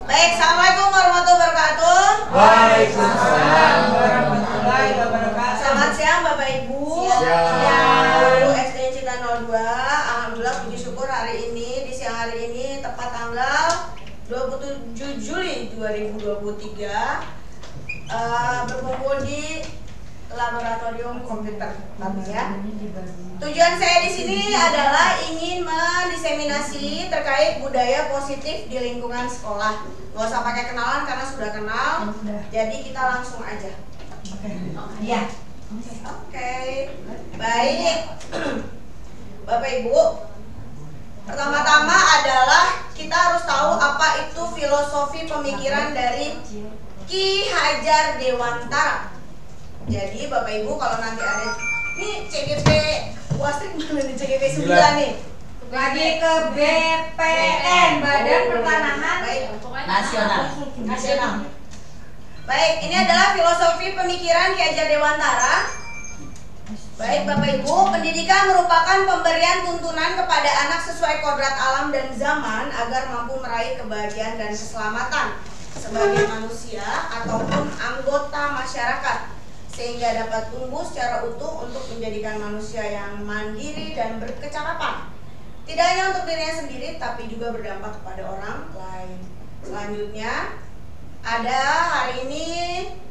Baik, assalamualaikum warahmatullahi wabarakatuh. Waalaikumsalam warahmatullahi wabarakatuh. Selamat siang Bapak Ibu. Guru SD Cita 02. Alhamdulillah puji syukur hari ini di siang hari ini tepat tanggal 27 Juli 2023 berkumpul di laboratorium komputer ya. Tujuan saya di sini adalah ingin mendiseminasi terkait budaya positif di lingkungan sekolah. Gak usah pakai kenalan karena sudah kenal. Jadi kita langsung aja. Ya. Oke. Baik. Bapak Ibu, pertama-tama adalah kita harus tahu apa itu filosofi pemikiran dari Ki Hajar Dewantara. Jadi Bapak Ibu kalau nanti ada ini CGP Wastrik mana nih CGP 9 nih? Lagi ke BPN Badan Pertanahan Nasional. Baik, ini adalah filosofi pemikiran Ki Hajar Dewantara. Baik Bapak Ibu, pendidikan merupakan pemberian tuntunan kepada anak sesuai kodrat alam dan zaman agar mampu meraih kebahagiaan dan keselamatan sebagai manusia ataupun anggota masyarakat, sehingga dapat tumbuh secara utuh untuk menjadikan manusia yang mandiri dan berkecakapan, tidak hanya untuk dirinya sendiri tapi juga berdampak kepada orang lain. Selanjutnya ada hari ini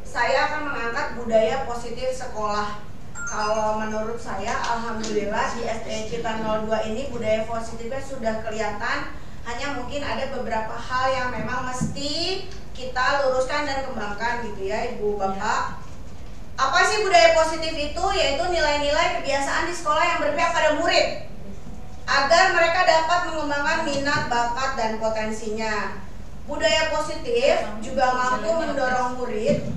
saya akan mengangkat budaya positif sekolah. Kalau menurut saya alhamdulillah di SD Cita 02 ini budaya positifnya sudah kelihatan, hanya mungkin ada beberapa hal yang memang mesti kita luruskan dan kembangkan gitu ya Ibu Bapak. Apa sih budaya positif itu? Yaitu nilai-nilai kebiasaan di sekolah yang berpihak pada murid agar mereka dapat mengembangkan minat, bakat, dan potensinya. Budaya positif juga mampu mendorong murid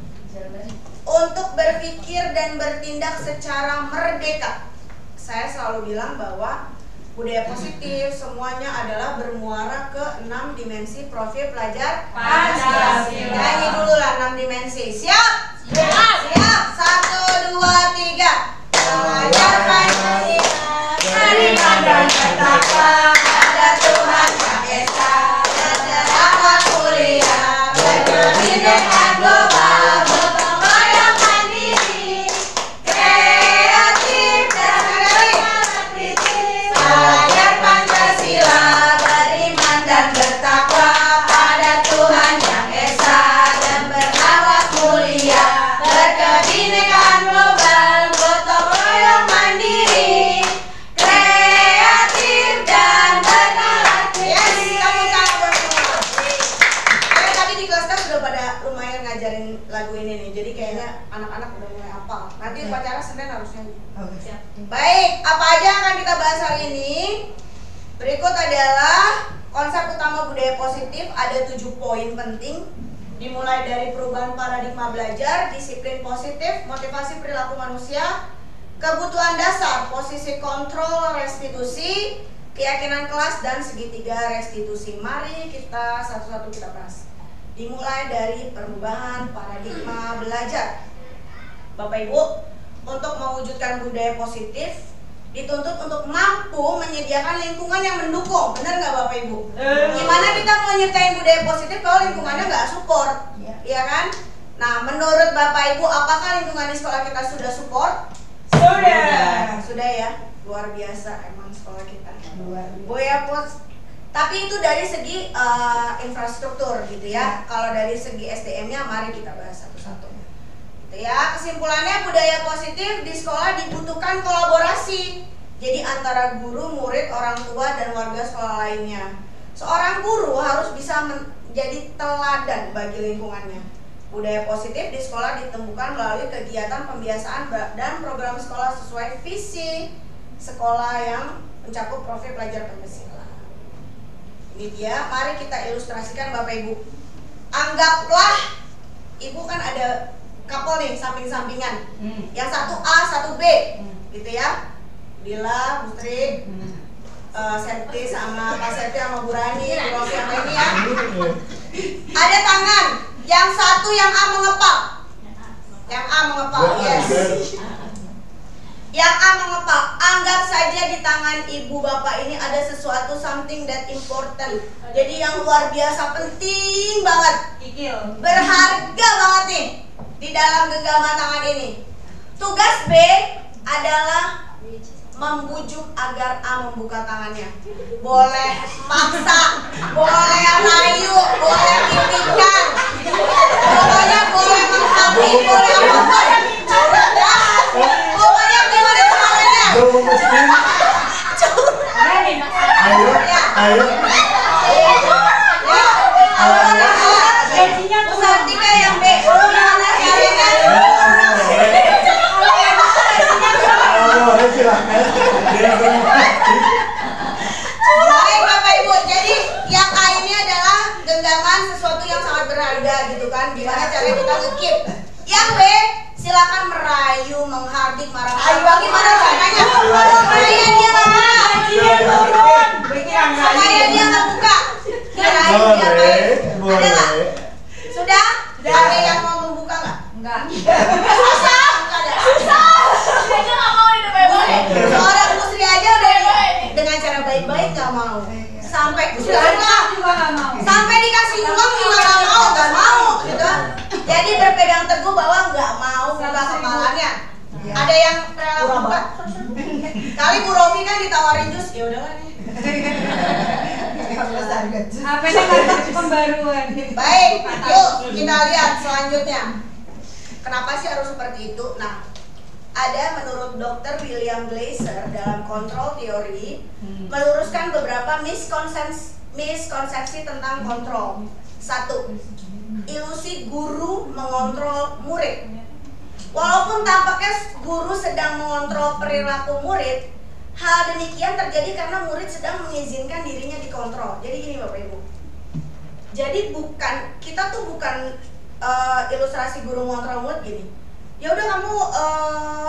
untuk berpikir dan bertindak secara merdeka. Saya selalu bilang bahwa budaya positif semuanya adalah bermuara ke 6 dimensi profil pelajar Pancasila. Nyanyi dulu lah 6 dimensi. Siap? Siap. Siap. 1, 2, 3. Pelajar Pancasila beriman dan bertakwa pada Tuhan Yang Esa dan dapat kuliah berkebinekaan global, gotong royong mandiri, kreatif dan kritis. Pelajar Pancasila beriman dan bertakwa pada Tuhan Yang Esa dan berakhlak mulia, berkebinekaan global, gotong royong mandiri, kreatif dan berakhlak kritis. Tadi di kelas kan sudah pada lumayan ngajarin lagu ini nih, jadi kayaknya anak-anak udah mulai hafal. Nanti upacara Senin harusnya. Baik, apa aja yang akan kita bahas hari ini? Berikut adalah konsep utama budaya positif. Ada 7 poin penting, dimulai dari perubahan paradigma belajar, disiplin positif, motivasi perilaku manusia, kebutuhan dasar, posisi kontrol restitusi, keyakinan kelas, dan segitiga restitusi. Mari kita satu-satu kita bahas. Dimulai dari perubahan paradigma belajar. Bapak Ibu, untuk mewujudkan budaya positif dituntut untuk mampu menyediakan lingkungan yang mendukung. Benar nggak Bapak Ibu? Gimana kita mau nyertain budaya positif kalau lingkungannya nggak support? Iya kan? Nah, menurut Bapak Ibu, apakah lingkungan di sekolah kita sudah support? Sudah ya, luar biasa emang sekolah kita. Budaya positif. Tapi itu dari segi infrastruktur gitu ya. Kalau dari segi SDM-nya mari kita bahas satu-satu. Gitu ya. Kesimpulannya budaya positif di sekolah dibutuhkan kolaborasi. Jadi antara guru, murid, orang tua, dan warga sekolah lainnya. Seorang guru harus bisa menjadi teladan bagi lingkungannya. Budaya positif di sekolah ditemukan melalui kegiatan pembiasaan dan program sekolah sesuai visi sekolah yang mencakup profil pelajar Pancasila. Ini dia, mari kita ilustrasikan Bapak Ibu. Anggaplah Ibu kan ada couple nih, samping-sampingan. Yang satu A, satu B, gitu ya. Dila, Bustri, Septi sama Pak Septi sama Bu Rani, Bu Rofi sama ini ya. Ada tangan, yang satu yang A mengepal. Yang A mengepal, yes. Yang A mengepal, anggap saja di tangan ibu bapak ini ada sesuatu something that important. Jadi yang luar biasa penting banget, berharga banget nih di dalam genggaman tangan ini. Tugas B adalah membujuk agar A membuka tangannya. Boleh paksa, boleh rayu, boleh titikan, pokoknya boleh menghampiri, boleh apapun. Pokoknya gimana caranya? Ayo. Usaha tiga yang B. Gimana caranya? Baik Bapak Ibu, jadi yang A ini adalah genggaman sesuatu yang sangat berharga gitu kan. Gimana caranya kita nge-keep. Yang B, silakan merayu, menghardik, marah-marah. Gimana caranya? Supaya dia nggak buka. Supaya dia nggak buka. Kirain dia baik. Ada nggak? Sudah? Ada yang mau membuka nggak? Enggak. Susah? Susah. Dia nggak mau ini baik-baik. Seorang musri aja udah dengan cara baik-baik nggak mau. Sampai sampai dikasih uang juga nggak mau gitu. Jadi berpegang teguh bahwa nggak mau buka kepalanya. Ada yang rela buka? Kali Bu Rofi kan ditawarin jus, ya udahlah nih. HP-nya kartu pembaruan. Baik, yuk kita lihat selanjutnya. Kenapa sih harus seperti itu? Nah, ada menurut Dr. William Glasser dalam kontrol teori meluruskan beberapa miskonsepsi tentang kontrol. 1. Ilusi guru mengontrol murid. Walaupun tampaknya guru sedang mengontrol perilaku murid, hal demikian terjadi karena murid sedang mengizinkan dirinya dikontrol. Jadi gini Bapak Ibu. Jadi kita tuh bukan ilustrasi guru mengontrol murid gini. Ya udah kamu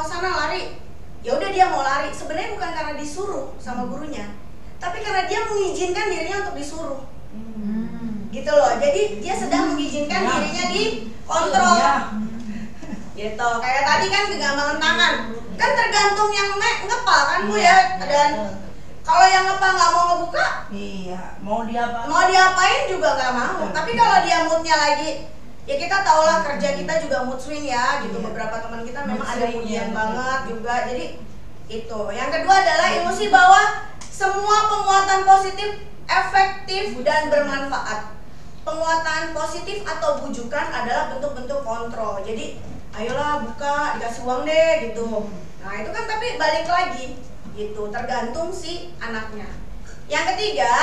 sana lari. Ya udah dia mau lari. Sebenarnya bukan karena disuruh sama gurunya, tapi karena dia mengizinkan dirinya untuk disuruh. Gitu loh. Jadi dia sedang mengizinkan dirinya dikontrol. Gitu. Kayak tadi kan genggaman tangan. Kan tergantung yang ngepal kan Bu ya. Dan kalau yang ngepal nggak mau ngebuka, mau diapain juga nggak mau. Tapi kalau dia moodnya lagi, ya kita tahulah kerja kita juga mood swing ya gitu. Beberapa teman kita memang ada moodian banget juga. Jadi itu. Yang kedua adalah ilusi bahwa semua penguatan positif efektif dan bermanfaat. Penguatan positif atau bujukan adalah bentuk-bentuk kontrol. Jadi ayolah buka, dikasih uang deh gitu. Nah itu kan tapi balik lagi gitu, tergantung si anaknya. Yang ketiga,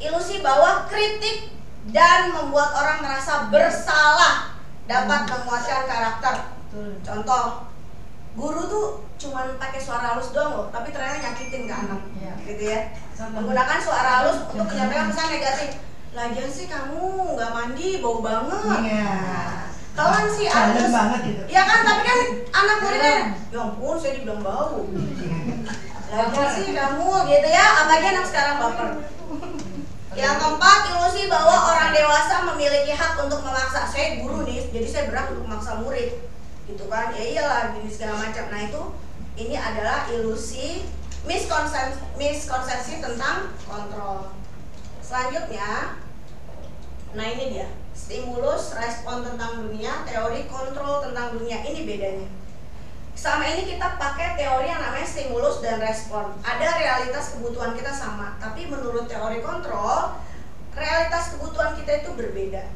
ilusi bahwa kritik dan membuat orang merasa bersalah dapat menguatkan karakter. Contoh, guru tuh cuman pakai suara halus doang loh, tapi ternyata nyakitin ke anak, gitu ya. Menggunakan suara halus untuk menyampaikan pesan negatif. Lagian sih kamu nggak mandi, bau banget. Kalian sih halus banget gitu. Ya kan, tapi kan anak muridnya, ya ampun saya dibilang bau. Lagian sih kamu gitu ya, apalagi anak sekarang baper. Yang keempat, ilusi bahwa orang dewasa memiliki hak untuk memaksa. Saya guru nih, jadi saya berhak untuk memaksa murid, gitu kan? Ya iyalah, gini segala macam. Nah itu, ini adalah ilusi miskonsepsi tentang kontrol. Selanjutnya, nah ini dia, stimulus respon tentang dunia, teori kontrol tentang dunia. Ini bedanya. Selama ini kita pakai teori yang namanya stimulus dan respon. Ada realitas kebutuhan kita sama, tapi menurut teori kontrol, realitas kebutuhan kita itu berbeda.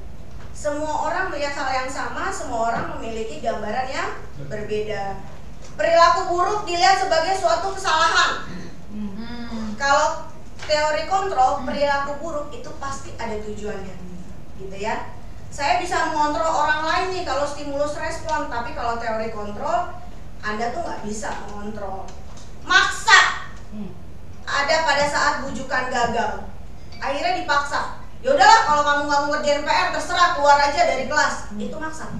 Semua orang melihat hal yang sama, semua orang memiliki gambaran yang berbeda. Perilaku buruk dilihat sebagai suatu kesalahan. Kalau teori kontrol, perilaku buruk itu pasti ada tujuannya, gitu ya. Saya bisa mengontrol orang lain nih kalau stimulus respon, tapi kalau teori kontrol, Anda tuh nggak bisa mengontrol. Maksa. Ada pada saat bujukan gagal, akhirnya dipaksa. Ya udahlah, kalau kamu nggak mau ngerjain PR, terserah keluar aja dari kelas. Itu maksa,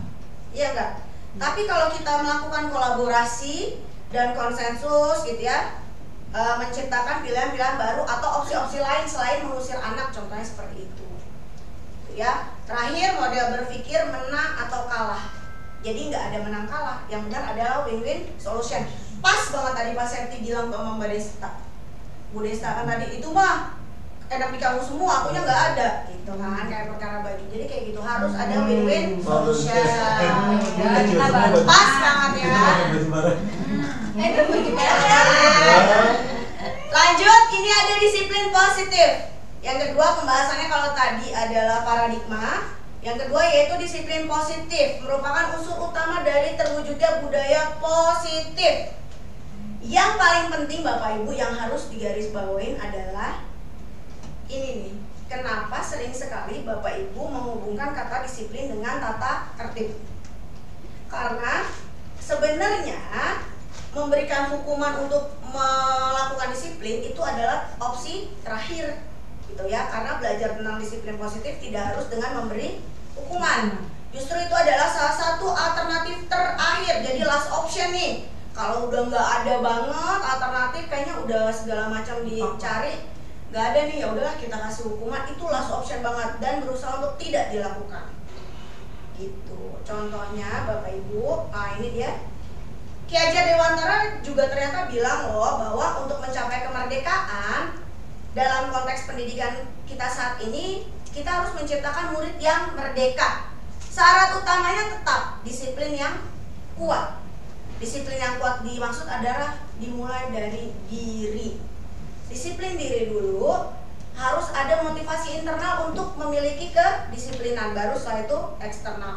iya nggak? Tapi kalau kita melakukan kolaborasi dan konsensus, gitu ya, menciptakan pilihan-pilihan baru atau opsi-opsi lain selain mengusir anak, contohnya seperti itu. Ya, terakhir model berpikir menang atau kalah. Jadi nggak ada menang kalah, yang benar adalah win-win solution. pas banget tadi Pak Septi bilang ke Mbak Desta, Bu Desta kan tadi itu mah enak di kamu semua, akunya nggak ada gitu kan, kayak perkara baju. Jadi kayak gitu harus ada win-win solution. Pas banget ya. Lanjut, ini ada disiplin positif. Yang kedua pembahasannya kalau tadi adalah paradigma, yang kedua yaitu disiplin positif, merupakan unsur utama dari terwujudnya budaya positif. Yang paling penting Bapak Ibu yang harus digarisbawahin adalah ini nih, kenapa sering sekali Bapak Ibu menghubungkan kata disiplin dengan tata tertib. Karena sebenarnya memberikan hukuman untuk melakukan disiplin itu adalah opsi terakhir gitu ya, karena belajar tentang disiplin positif tidak harus dengan memberi hukuman. Justru itu adalah salah satu alternatif terakhir, jadi last option nih. Kalau udah nggak ada banget alternatif, kayaknya udah segala macam dicari, nggak ada nih, ya udahlah kita kasih hukuman, itu last option banget dan berusaha untuk tidak dilakukan. Gitu. Contohnya Bapak Ibu, nah ini dia. Ki Hajar Dewantara juga ternyata bilang loh bahwa untuk mencapai kemerdekaan dalam konteks pendidikan kita saat ini, kita harus menciptakan murid yang merdeka. Syarat utamanya tetap disiplin yang kuat. Disiplin yang kuat dimaksud adalah dimulai dari diri. Disiplin diri dulu, harus ada motivasi internal untuk memiliki kedisiplinan, baru setelah itu eksternal.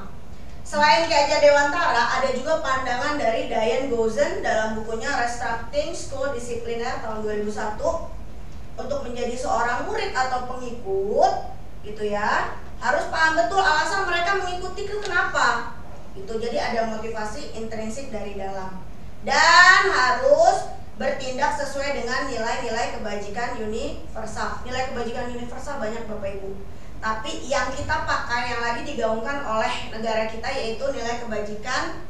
Selain Ki Hajar Dewantara, ada juga pandangan dari Diane Gozen dalam bukunya Restructuring School Discipliner tahun 2001. Untuk menjadi seorang murid atau pengikut, gitu ya, harus paham betul alasan mereka mengikuti itu kenapa. Itu jadi ada motivasi intrinsik dari dalam. Dan harus bertindak sesuai dengan nilai-nilai kebajikan universal. Nilai kebajikan universal banyak Bapak Ibu. Tapi yang kita pakai, yang lagi digaungkan oleh negara kita, yaitu nilai kebajikan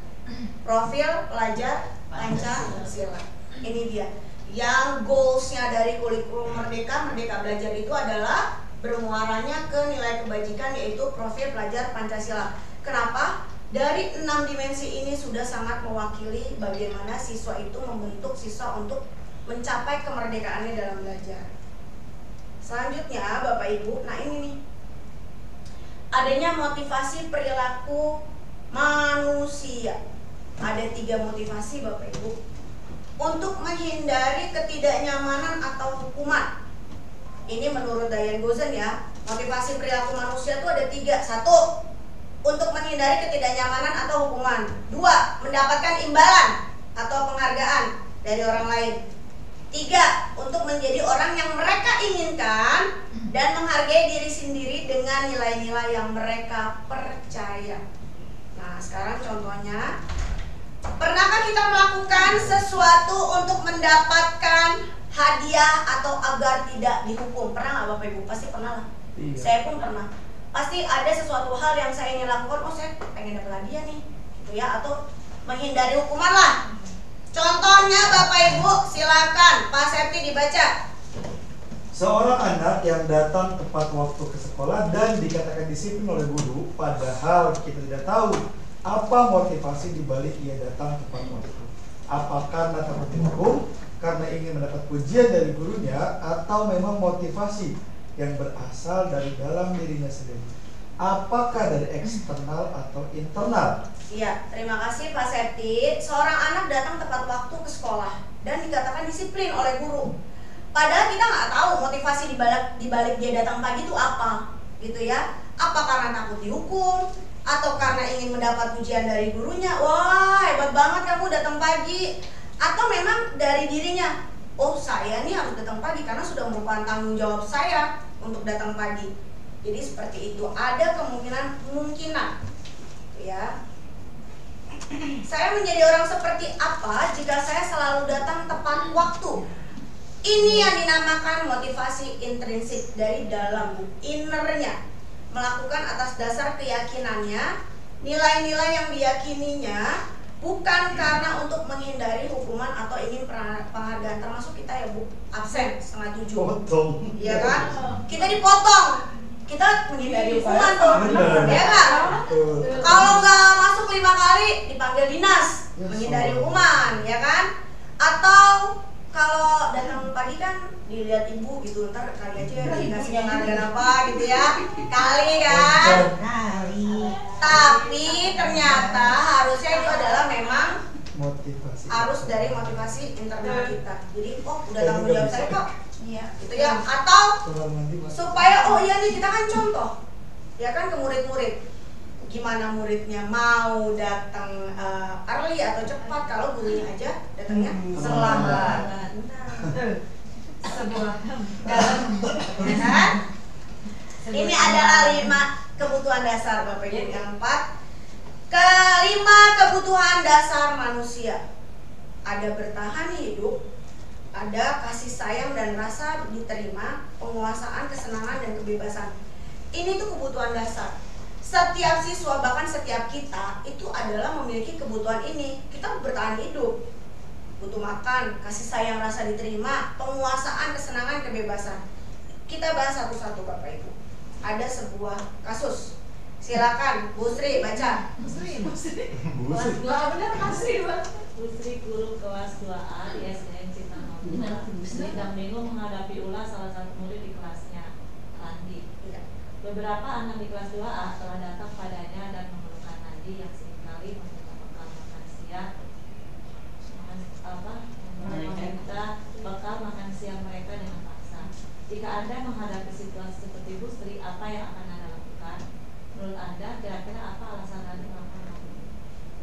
profil pelajar Pancasila. Ini dia. Yang goalsnya dari kurikulum Merdeka Belajar itu adalah bermuaranya ke nilai kebajikan, yaitu profil pelajar Pancasila. Kenapa? Dari 6 dimensi ini sudah sangat mewakili bagaimana siswa itu membentuk siswa untuk mencapai kemerdekaannya dalam belajar. Selanjutnya Bapak Ibu, nah ini nih, adanya motivasi perilaku manusia. Ada 3 motivasi Bapak Ibu untuk menghindari ketidaknyamanan atau hukuman. Ini menurut Diane Gozen ya. Motivasi perilaku manusia itu ada 3. 1, untuk menghindari ketidaknyamanan atau hukuman. 2, mendapatkan imbalan atau penghargaan dari orang lain. 3, untuk menjadi orang yang mereka inginkan dan menghargai diri sendiri dengan nilai-nilai yang mereka percaya. Nah, sekarang contohnya, pernahkah kita melakukan sesuatu untuk mendapatkan hadiah atau agar tidak dihukum? Pernah nggak Bapak Ibu? Pasti pernah lah. Iya. Saya pun pernah. Pasti ada sesuatu hal yang saya ingin lakukan, oh saya pengen dapat hadiah nih, gitu ya, atau menghindari hukuman lah. Contohnya Bapak Ibu, silakan Pak Septi dibaca. Seorang anak yang datang tepat waktu ke sekolah dan dikatakan disiplin oleh guru, padahal kita tidak tahu apa motivasi dibalik ia datang tepat waktu. Apa karena takut dihukum, karena ingin mendapat pujian dari gurunya, atau memang motivasi yang berasal dari dalam dirinya sendiri? Apakah dari eksternal atau internal? Iya, terima kasih Pak Septi. Seorang anak datang tepat waktu ke sekolah dan dikatakan disiplin oleh guru. Padahal kita nggak tahu motivasi dibalik dia datang pagi itu apa, gitu ya? Apa karena takut dihukum, atau karena ingin mendapat pujian dari gurunya? Wah, hebat banget kamu datang pagi. Atau memang dari dirinya, oh saya nih harus datang pagi karena sudah merupakan tanggung jawab saya untuk datang pagi. Jadi seperti itu, ada kemungkinan ya. Saya menjadi orang seperti apa jika saya selalu datang tepat waktu? Ini yang dinamakan motivasi intrinsik dari dalam, innernya. Melakukan atas dasar keyakinannya, nilai-nilai yang diyakininya, bukan karena untuk menghindari hukuman atau ingin penghargaan. Termasuk kita ya Bu, absen setengah 7. Potong. Iya kan? Kita dipotong. Kita menghindari hukuman tuh. Ya kan? Kalau nggak masuk 5 kali dipanggil dinas, menghindari hukuman, ya kan? Atau kalau datang pagi kan dilihat ibu gitu, ntar kali aja dikasih penghargaan apa gitu ya, kali kan. Tapi ternyata harusnya itu adalah memang motivasi, harus dari motivasi internal kita. Jadi udah tanggung jawab saya kok, iya gitu ya. Atau supaya iya nih, kita kan contoh ya kan ke murid-murid, gimana muridnya mau datang early atau cepat kalau gurunya aja datangnya Selamat. Sebuah dalam kan? Ini adalah 5 kebutuhan dasar Bapak Ibu. Yang 4, kelima kebutuhan dasar manusia. Ada bertahan hidup, ada kasih sayang dan rasa diterima, penguasaan, kesenangan dan kebebasan. Ini tuh kebutuhan dasar. Setiap siswa, bahkan setiap kita itu adalah memiliki kebutuhan ini. Kita bertahan hidup, butuh makan, kasih sayang, rasa diterima, penguasaan, kesenangan, kebebasan. Kita bahas satu-satu Bapak Ibu. Ada sebuah kasus. Silakan Bu Sri baca. Bu Sri. Kelas 2 benar Mas Sri, Bang. Bu Sri guru kelas 2A di SDN Citanambu. Sedang bingung menghadapi ulah salah satu murid di kelasnya, Randi. Beberapa anak di kelas 2A telah datang padanya dan mengeluhkan Randi yang seringkali meminta bekal makan siang, meminta bekal makan siang mereka dengan paksa. Jika Anda menghadapi situasi seperti Bu Sri, apa yang akan Anda lakukan? Menurut Anda, kira-kira apa alasan Anda melakukan hal ini?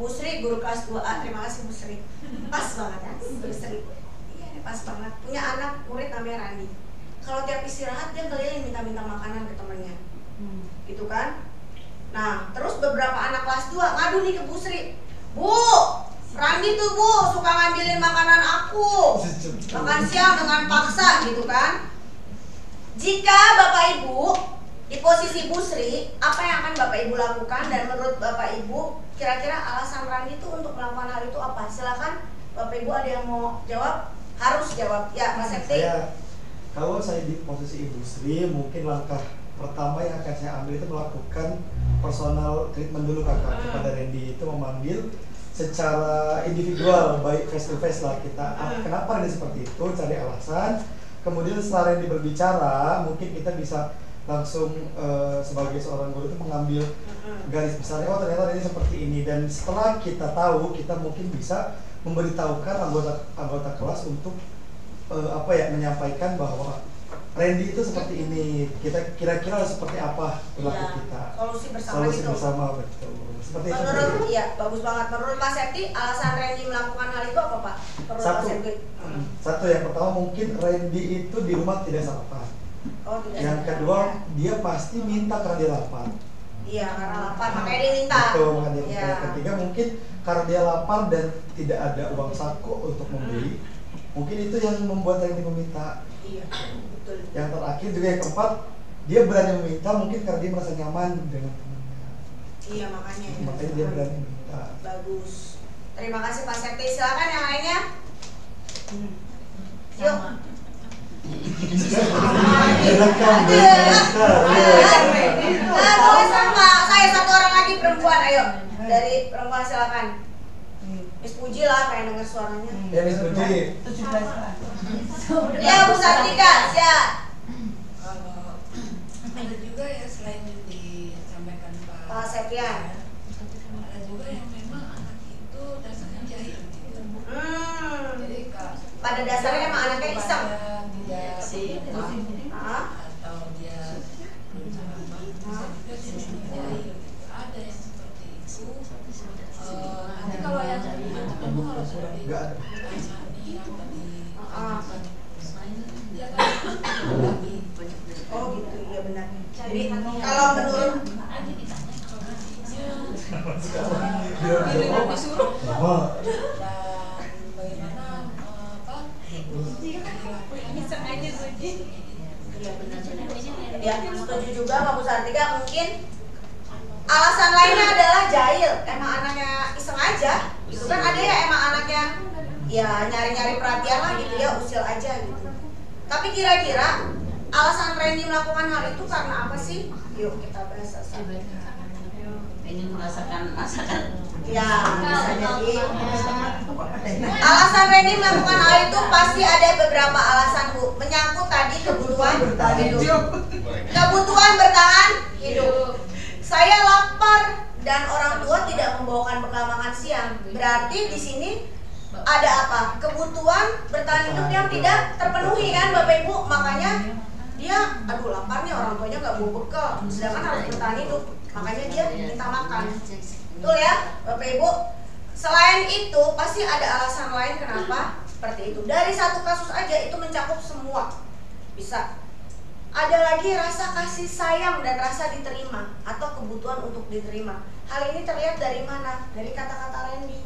Bu Sri guru kelas 2A, terima kasih Bu Sri. Pas banget ya Bu Sri. Iya ini pas banget. Punya anak murid namanya Randi. Kalau tiap istirahat dia keliling minta-minta makanan ke temennya, gitu kan? Nah terus beberapa anak kelas 2 ngadu nih ke Bu Sri. Bu, Randi tuh Bu suka ngambilin makanan aku, makan siang dengan paksa gitu kan? Jika Bapak Ibu di posisi Bu Sri, apa yang akan Bapak Ibu lakukan? Dan menurut Bapak Ibu, kira-kira alasan Randi itu untuk melakukan hal itu apa? Silakan Bapak Ibu, ada yang mau jawab? Harus jawab. Ya, Mas Septi. Kalau saya di posisi Ibu Sri, mungkin langkah pertama yang akan saya ambil itu melakukan personal treatment dulu kakak kepada Randy. Itu memanggil secara individual, baik face to face lah kita. Kenapa Randy seperti itu? Cari alasan. Kemudian setelah Randy berbicara, mungkin kita bisa langsung sebagai seorang guru itu mengambil garis besarnya. Oh ternyata Randy seperti ini. Dan setelah kita tahu, kita mungkin bisa memberitahukan anggota kelas untuk menyampaikan bahwa Randy itu seperti ini, kita kira-kira seperti apa perilaku kita. Solusi bersama. Solusi gitu. bersama, betul. Seperti menurut itu. Iya, bagus banget. Menurut Pak Septi, alasan Randy melakukan hal itu apa Pak? Menurut Pak Septi. Satu yang pertama mungkin Randy itu di rumah tidak sarapan. Yang kedua dia pasti minta karena dia lapar. Iya, karena lapar makanya dia minta. Betul, makanya dia minta. Yang ketiga mungkin karena dia lapar dan tidak ada uang saku untuk membeli. Mungkin itu yang membuat Randy meminta. Iya, betul. Yang terakhir juga yang keempat, dia berani meminta mungkin karena dia merasa nyaman dengan temannya. Iya, makanya. Makanya dia berani meminta. Bagus. Terima kasih Pak Septi. Silakan yang lainnya. Yuk. Sama. Saya satu orang lagi perempuan. Ayo. Dari perempuan silakan. Miss Puji lah, pengen denger suaranya. Ya Miss Puji. 17. Ya Bu Sartika, siap. Kalau ada juga ya selain yang disampaikan Pak Septian, ada juga yang memang anak itu dasarnya jahil gitu. Jadi pada dasarnya emang anaknya iseng. Dia atau dia bisa juga jahil gitu. Ada yang seperti itu. Nanti kalau yang ketemu harus lebih dipahami yang tadi. Oh gitu, iya benar. Jadi kalau menurut disuruh. Dan bagaimana sengaja Suji. Iya benar. Ya setuju juga Mbak Bu Sartika, mungkin alasan lainnya adalah jahil. Emang anaknya iseng aja. Itu kan ada ya emang anaknya ya nyari-nyari perhatian lah gitu ya, usil aja gitu. Tapi kira-kira alasan Randy melakukan hal itu karena apa sih? Yuk kita bahas. Ingin merasakan masakan Ya, bisa jadi. Alasan Reni melakukan hal itu pasti ada beberapa alasan, Bu. Menyangkut tadi kebutuhan bertahan hidup. Kebutuhan bertahan hidup. Saya lapar dan orang tua tidak membawakan bekal makan siang. Berarti di sini ada apa? Kebutuhan bertahan hidup yang tidak terpenuhi kan, Bapak Ibu? Makanya dia, aduh lapar nih, orang tuanya nggak bawa bekal, sedangkan harus bertahan hidup. Makanya dia minta makan. Betul ya, Bapak Ibu? Selain itu, pasti ada alasan lain kenapa seperti itu. Dari satu kasus aja itu mencakup semua. Bisa. Ada lagi rasa kasih sayang dan rasa diterima atau kebutuhan untuk diterima. Hal ini terlihat dari mana? Dari kata-kata Randy.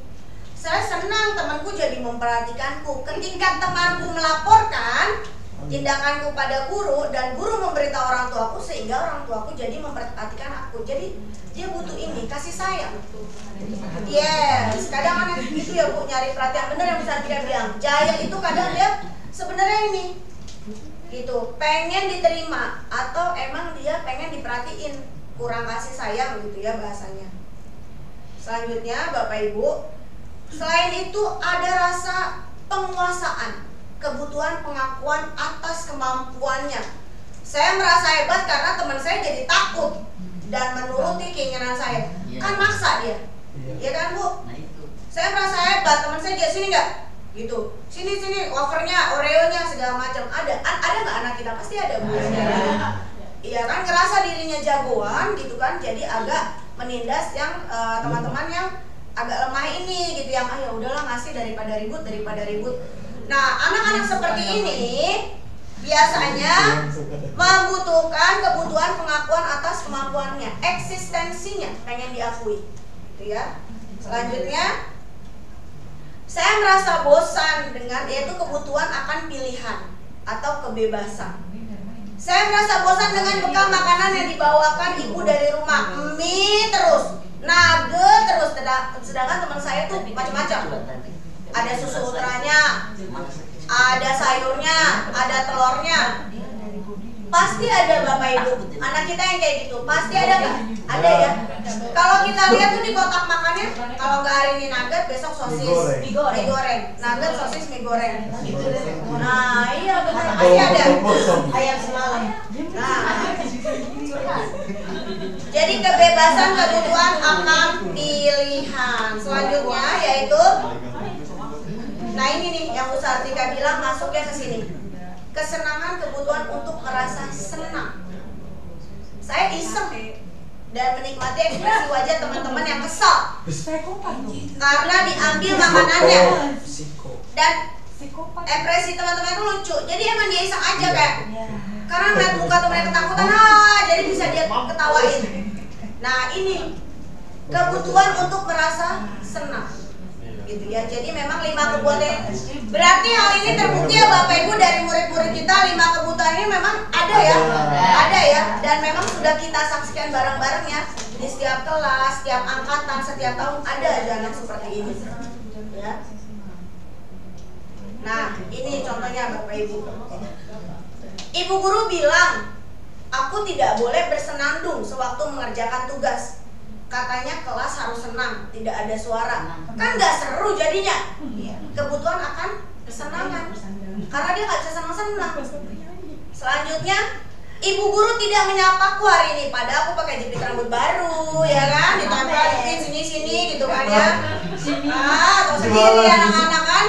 Saya senang temanku jadi memperhatikanku. Ketika temanku melaporkan tindakanku pada guru dan guru memberitahu orang tuaku, sehingga orang tuaku jadi memperhatikan aku. Jadi dia butuh ini, kasih sayang. Yes, kadang kan gitu ya Bu, nyari perhatian. Bener yang bisa dia bilang. Jahil itu kadang dia sebenarnya ini gitu, pengen diterima atau emang dia pengen diperhatiin, kurang kasih sayang gitu ya bahasanya. Selanjutnya Bapak Ibu, selain itu ada rasa penguasaan, kebutuhan pengakuan atas kemampuannya. Saya merasa hebat karena teman saya jadi takut dan menuruti keinginan saya. Kan maksa dia, ya kan Bu? Saya merasa hebat, teman saya jadi sini nggak? Gitu, sini wafernya, oreonya segala macam ada nggak anak kita? Pasti ada Bu. Iya kan, ngerasa dirinya jagoan gitu kan, jadi agak menindas yang teman-teman yang agak lemah ini gitu, yang ya udahlah ngasih daripada ribut. Nah, anak-anak seperti ini biasanya membutuhkan kebutuhan pengakuan atas kemampuannya, eksistensinya pengen diakui, gitu ya. Selanjutnya, saya merasa bosan dengan yaitu kebutuhan akan pilihan atau kebebasan. Saya merasa bosan dengan bekal makanan yang dibawakan ibu dari rumah, mie terus, nugget terus, sedangkan teman saya tuh macam-macam. Ada susu ultranya, ada sayurnya, ada telurnya. Pasti ada Bapak Ibu, anak kita yang kayak gitu, pasti ada nggak? Ada ya. Kalau kita lihat tuh di kotak makannya, kalau nggak hari ini nugget, besok sosis, mie goreng, nugget, sosis, mie goreng. Nah iya benar, pasti ada. Ayam semalam. Nah, jadi kebebasan kebutuhan akan pilihan. Selanjutnya yaitu, nah ini nih yang Bu Sartika bilang masuknya ke sini. Kesenangan, kebutuhan untuk merasa senang. Saya iseng dan menikmati ekspresi wajah teman-teman yang kesal karena diambil makanannya, dan ekspresi teman-teman itu lucu. Jadi emang dia iseng aja kayak, karena ngeliat muka temennya ketakutan, jadi bisa dia ketawain. Nah ini kebutuhan untuk merasa senang. Gitu ya. Jadi memang 5 kebutuhan. Berarti hal ini terbukti ya Bapak Ibu dari murid-murid kita, 5 kebutuhan ini memang ada ya. Ada ya, dan memang sudah kita saksikan bareng-bareng ya. Di setiap kelas, setiap angkatan, setiap tahun ada aja anak seperti ini. Ya. Nah, ini contohnya Bapak Ibu. Ibu guru bilang, aku tidak boleh bersenandung sewaktu mengerjakan tugas. Katanya kelas harus senang, tidak ada suara. Kan nggak seru jadinya. Kebutuhan akan kesenangan, karena dia nggak bisa senang-senang. Selanjutnya, ibu guru tidak menyapaku hari ini, padahal aku pakai jepit rambut baru, ya kan? Ditempel di sini-sini gitu kan ya. Atau sendiri anak-anak kan.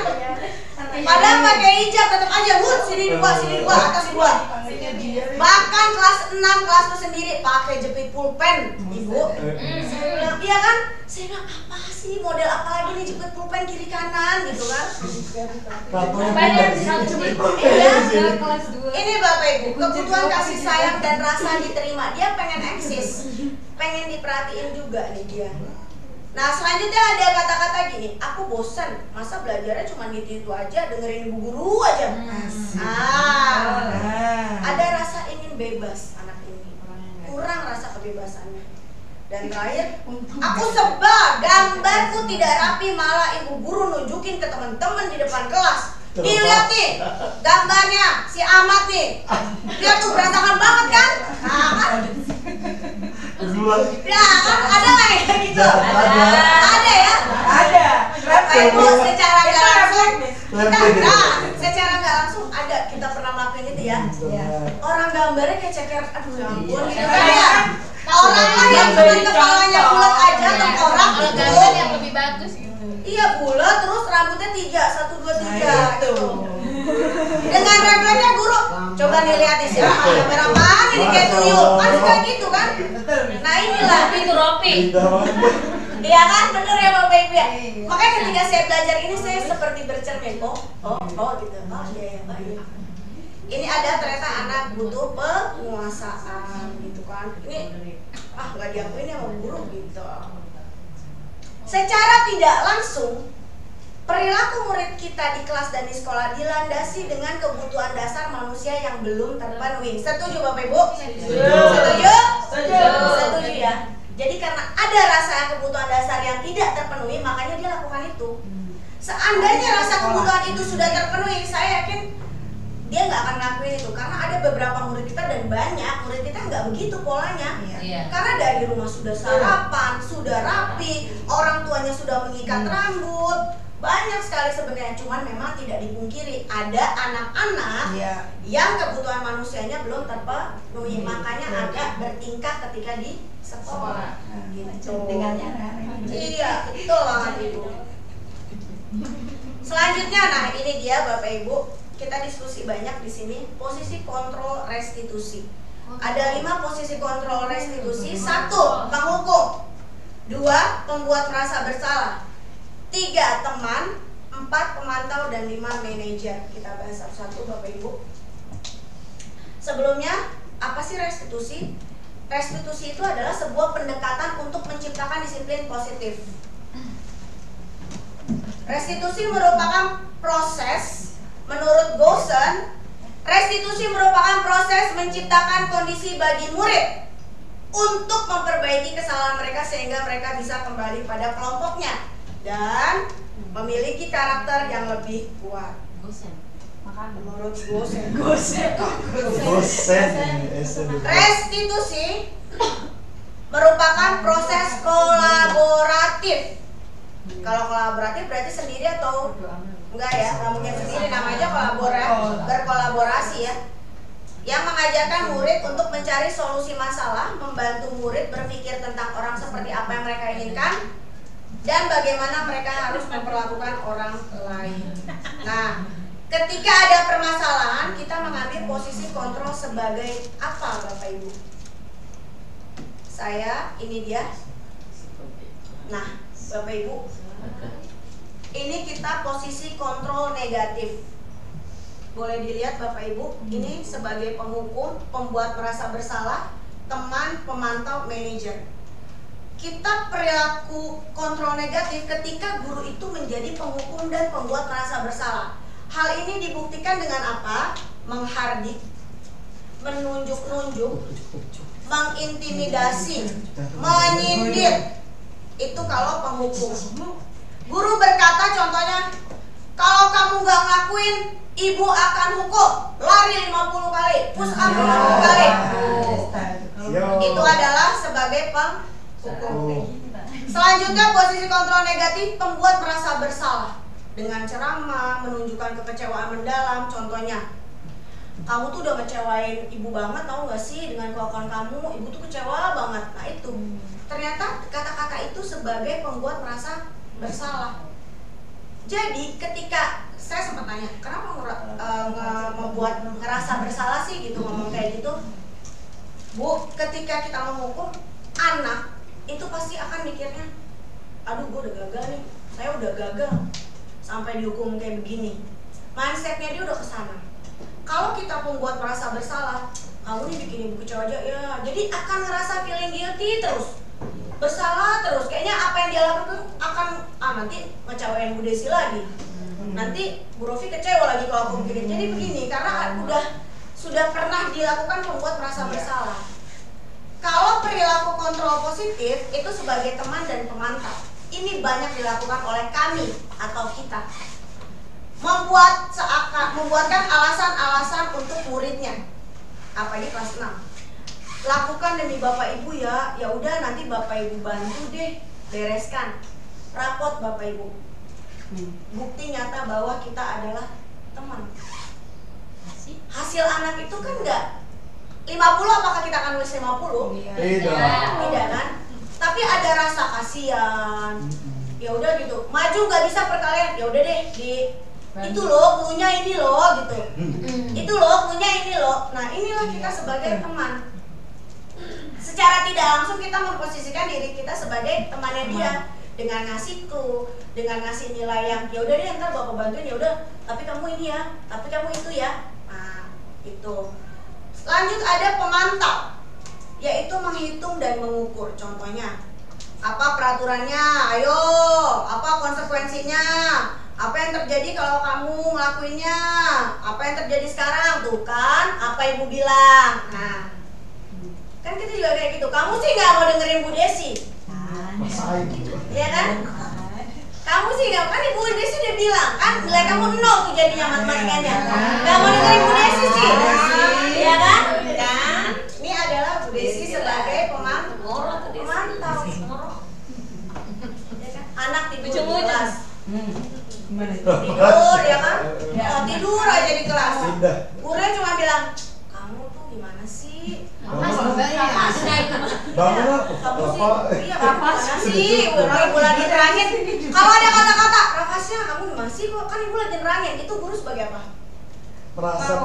Padahal pakai hijab tetap aja, sini 2, atas 2. Bahkan kelas 6, kelasku sendiri pakai jepit pulpen, Ibu. Saya bilang, iya kan? Saya bilang, apa sih, model apa lagi nih jepit pulpen kiri kanan gitu kan? Ini Bapak Ibu, kebutuhan kasih sayang dan rasa diterima. Dia pengen eksis, pengen diperhatiin juga nih dia. Nah selanjutnya ada kata-kata gini, aku bosan, masa belajarnya cuma gitu aja, dengerin ibu guru aja. Ada rasa ingin bebas anak ini, kurang rasa kebebasannya. Dan terakhir, aku sebel, gambarku tidak rapi, malah ibu guru nunjukin ke teman-teman di depan kelas. Nih lihat nih, gambarnya si Ahmad nih, lihat tuh berantakan banget kan? Nah kan? Ya kan ada nggak ya gitu? Ada ya. Nah, secara nggak langsung ada kita pernah melakukan itu ya. Orang gambarnya kayak ceker, aduh ya ampun gitu kan ya. Orang lah yang cuma kepalanya bulat aja, tengkorak gitu. Yang lebih bagus gitu. Iya bulat, terus rambutnya 3, 1, 2, 3 gitu. Dengan refleksnya guru, coba nih lihat di sini gambar apaan ini kayak tuyul, kan suka gitu kan? Nah inilah Itu Ropi. iya kan, bener ya Bapak Ibu ya. Makanya ketika saya belajar ini saya seperti bercermin, oh gitu, oh iya ya baik. Ini ada ternyata anak butuh penguasaan gitu kan. Ini nggak diakuin ya sama guru gitu. Secara tidak langsung perilaku murid kita di kelas dan di sekolah dilandasi dengan kebutuhan dasar manusia yang belum terpenuhi. Setuju Bapak Ibu? Setuju? Setuju ya. Jadi karena ada rasa kebutuhan dasar yang tidak terpenuhi, makanya dia lakukan itu. Seandainya rasa kebutuhan itu sudah terpenuhi, saya yakin dia nggak akan ngelakuin itu. Karena ada beberapa murid kita dan banyak murid kita nggak begitu polanya. Karena dari rumah sudah sarapan, sudah rapi, orang tuanya sudah mengikat rambut. Banyak sekali sebenarnya, cuman memang tidak dipungkiri ada anak-anak yang kebutuhan manusianya belum terpenuhi, makanya agak bertingkah ketika di sekolah. Gitu. Iya, betul banget Ibu. Selanjutnya, nah ini dia Bapak Ibu, kita diskusi banyak di sini posisi kontrol restitusi. Ada 5 posisi kontrol restitusi. 1. Penghukum. 2. Pembuat merasa bersalah. 3. Teman. 4. Pemantau. Dan 5. Manajer. Kita bahas satu-satu Bapak Ibu. Sebelumnya, apa sih restitusi? Restitusi itu adalah sebuah pendekatan untuk menciptakan disiplin positif. Restitusi merupakan proses, menurut Goshen, restitusi merupakan proses menciptakan kondisi bagi murid untuk memperbaiki kesalahan mereka sehingga mereka bisa kembali pada kelompoknya dan memiliki karakter yang lebih kuat. Menurut Goshen. Restitusi merupakan proses kolaboratif. Kalau kolaboratif berarti sendiri atau enggak ya? Nggak mungkin sendiri, namanya berkolaborasi ya. Yang mengajarkan murid untuk mencari solusi masalah, membantu murid berpikir tentang orang seperti apa yang mereka inginkan, dan bagaimana mereka harus memperlakukan orang lain. Nah, ketika ada permasalahan, kita mengambil posisi kontrol sebagai apa Bapak Ibu? Ini dia. Nah, Bapak Ibu, ini kita posisi kontrol negatif. Boleh dilihat Bapak Ibu, ini sebagai penghukum, pembuat merasa bersalah, teman, pemantau, manajer. Kita perilaku kontrol negatif ketika guru itu menjadi penghukum dan pembuat merasa bersalah. Hal ini dibuktikan dengan apa? Menghardik, menunjuk-nunjuk, mengintimidasi, menyindir. Itu kalau penghukum. Guru berkata contohnya, kalau kamu gak ngelakuin, ibu akan hukum. Lari 50 kali, push up 50 kali. Itu adalah sebagai penghukum. Selanjutnya posisi kontrol negatif, pembuat merasa bersalah dengan ceramah, menunjukkan kekecewaan mendalam. Contohnya, kamu tuh udah ngecewain ibu banget, tahu gak sih dengan kelakuan kamu, ibu tuh kecewa banget. Nah itu, ternyata kata-kata itu sebagai pembuat merasa bersalah. Jadi ketika saya sempat tanya, kenapa membuat ngerasa bersalah sih gitu, ngomong kayak gitu, Bu, ketika kita menghukum anak itu pasti akan mikirnya, aduh gue udah gagal nih, saya udah gagal sampai dihukum kayak begini. Mindsetnya dia udah kesana. Kalau kita membuat merasa bersalah, kamu nih bikin ibu kecewa aja ya, jadi akan ngerasa feeling guilty terus, bersalah terus. Kayaknya apa yang dia lakukan akan nanti ngecewain Bu Desi lagi, nanti Bu Rofi kecewa lagi kalau aku begini. Jadi begini, karena sudah pernah dilakukan membuat merasa bersalah. Kalau perilaku kontrol positif itu sebagai teman dan pemantau, ini banyak dilakukan oleh kami atau kita. Membuatkan alasan-alasan untuk muridnya. Apa ini kelas 6? Lakukan demi Bapak Ibu ya. Ya udah nanti Bapak Ibu bantu deh bereskan rapot Bapak Ibu. bukti nyata bahwa kita adalah teman. Hasil anak itu kan enggak 50, apakah kita akan nulis 50? Tidak kan? Tapi ada rasa kasihan. Ya udah gitu. Maju nggak bisa perkalian, ya udah deh itu loh cluenya ini loh gitu. Itu loh cluenya ini loh. Nah, inilah kita sebagai teman. Secara tidak langsung kita memposisikan diri kita sebagai temannya dia dengan ngasih clue, dengan ngasih nilai yang ya udah deh ntar bapak bantuin ya udah, tapi kamu ini ya, tapi kamu itu ya. Nah, itu. Lanjut ada pemantau, yaitu menghitung dan mengukur. Contohnya, apa peraturannya? Ayo, apa konsekuensinya? Apa yang terjadi kalau kamu ngelakuinnya? Apa yang terjadi sekarang? Tuh kan, apa ibu bilang. Nah, kan kita juga kayak gitu. Kamu sih nggak mau dengerin Bu Desi, iya kan? Kamu sih nggak, kan ibu Desi udah bilang kan nilai kamu 0 tuh jadinya matematikanya. Nggak mau dengerin Bu Desi sih, iya kan? Dan ini adalah Bu Desi sebagai pemantau. Ya kan? Anak tidur di kelas. Tidur ya kan? Tidur aja di kelas. Gurunya cuma bilang, kamu tuh gimana sih? Bangun Kamu sih, iya gimana sih? Ibu lagi nerangin. Kalau ada kata-kata, Rafasya kamu gimana sih? Kan ibu lagi nerangin. Itu guru sebagai apa? Merasa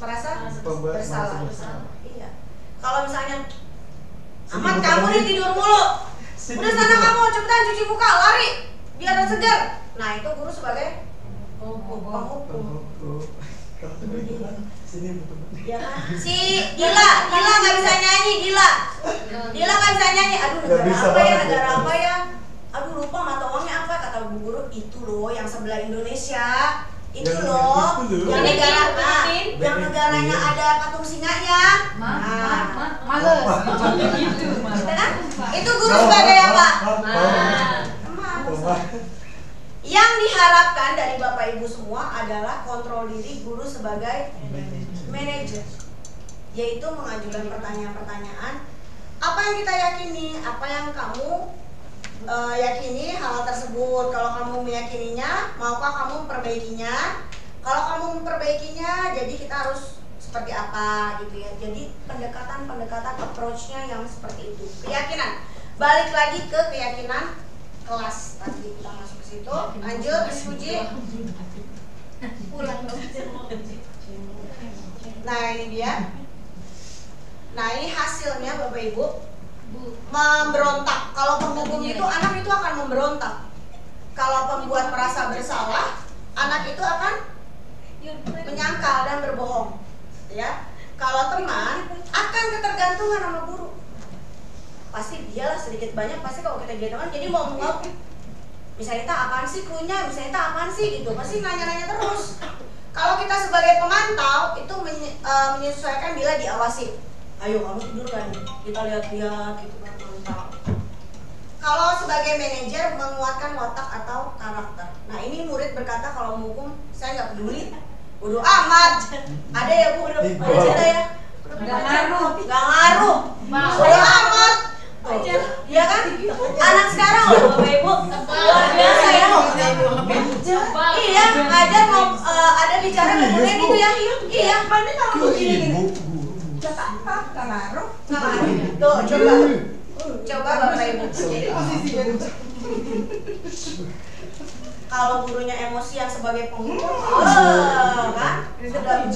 merasa bersalah. Iya. Kalau misalnya, Ahmad kamu nih tidur mulu. Udah sana kamu cepetan cuci muka, lari biar segar. Nah, itu guru sebagai penghukum. Ya kan? Si Gila nggak bisa nyanyi, Gila nggak bisa nyanyi. Aduh, negara apa ya? Aduh, lupa mata uangnya apa? Kata bu guru, itu loh yang sebelah Indonesia. Itu loh, yang negaranya ada patung singanya. Males. Itu guru sebagai apa? Yang diharapkan dari Bapak Ibu semua adalah kontrol diri guru sebagai manajer, yaitu mengajukan pertanyaan-pertanyaan. Apa yang kita yakini, apa yang kamu yakini hal tersebut. Kalau kamu meyakininya, maukah kamu memperbaikinya? Kalau kamu memperbaikinya, jadi kita harus seperti apa gitu ya. Jadi pendekatan approach-nya yang seperti itu. Keyakinan. Balik lagi ke keyakinan kelas. Tadi kita masuk ke situ. Lanjut, Miss Puji. Nah, ini dia. Nah, ini hasilnya Bapak Ibu. Memberontak. Kalau penghukum itu anak itu akan memberontak. Kalau pembuat merasa bersalah, anak itu akan menyangkal dan berbohong. Ya. Kalau teman akan ketergantungan sama guru. Pasti dialah sedikit banyak pasti kalau kita jadi teman jadi mau ngomong. Misalnya apaan sih cluenya, misalnya apaan sih gitu. Pasti nanya-nanya terus. Kalau kita sebagai pemantau itu menyesuaikan bila diawasi. Ayo kamu tidur kan, kita lihat-lihat gitu kan, mantap. Kalau sebagai manajer menguatkan watak atau karakter. Nah, ini murid berkata kalau menghukum saya nggak peduli, bodoh amat. Ada ya Bu, ada ya. Nggak ngaruh, bodoh amat. Iya kan? Anak sekarang loh Bapak Ibu luar biasa ya. Iya, ngajar mau ada bicara kemudian gitu ya. Iya, mana kalau begini. Nggak ngaruh. Tuh, coba Bapak Ibu. Kalau gurunya emosi yang sebagai penghukum, kan? Sudah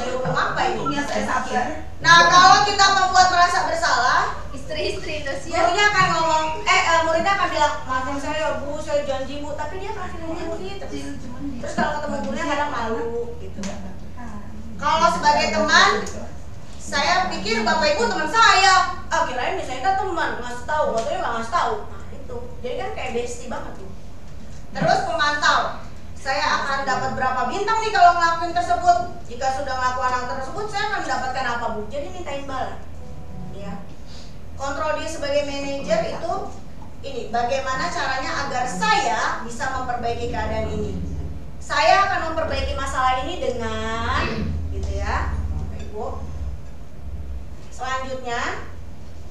dihukum apa ini? Nah, kalau kita membuat merasa bersalah, Istri Indonesia. gurunya akan ngomong, muridnya akan bilang, maafin saya Bu, saya janji Bu, tapi dia pasti ngomong gitu. Terus kalau ketemu gurunya kadang malu, gitu. Kalau sebagai teman, saya pikir Bapak Ibu teman saya. Kirain misalnya kita teman, ngasih tahu, katanya nggak ngasih tahu. Nah itu, jadi kan kayak bestie banget tuh. Terus pemantau, saya akan dapat berapa bintang nih kalau ngelakuin tersebut. Jika sudah melakukan hal tersebut, saya akan mendapatkan apa Bu? Jadi minta imbalan. Ya. Kontrol dia sebagai manajer itu ini, bagaimana caranya agar saya bisa memperbaiki keadaan ini. Saya akan memperbaiki masalah ini dengan, gitu ya, Bapak Ibu. Selanjutnya,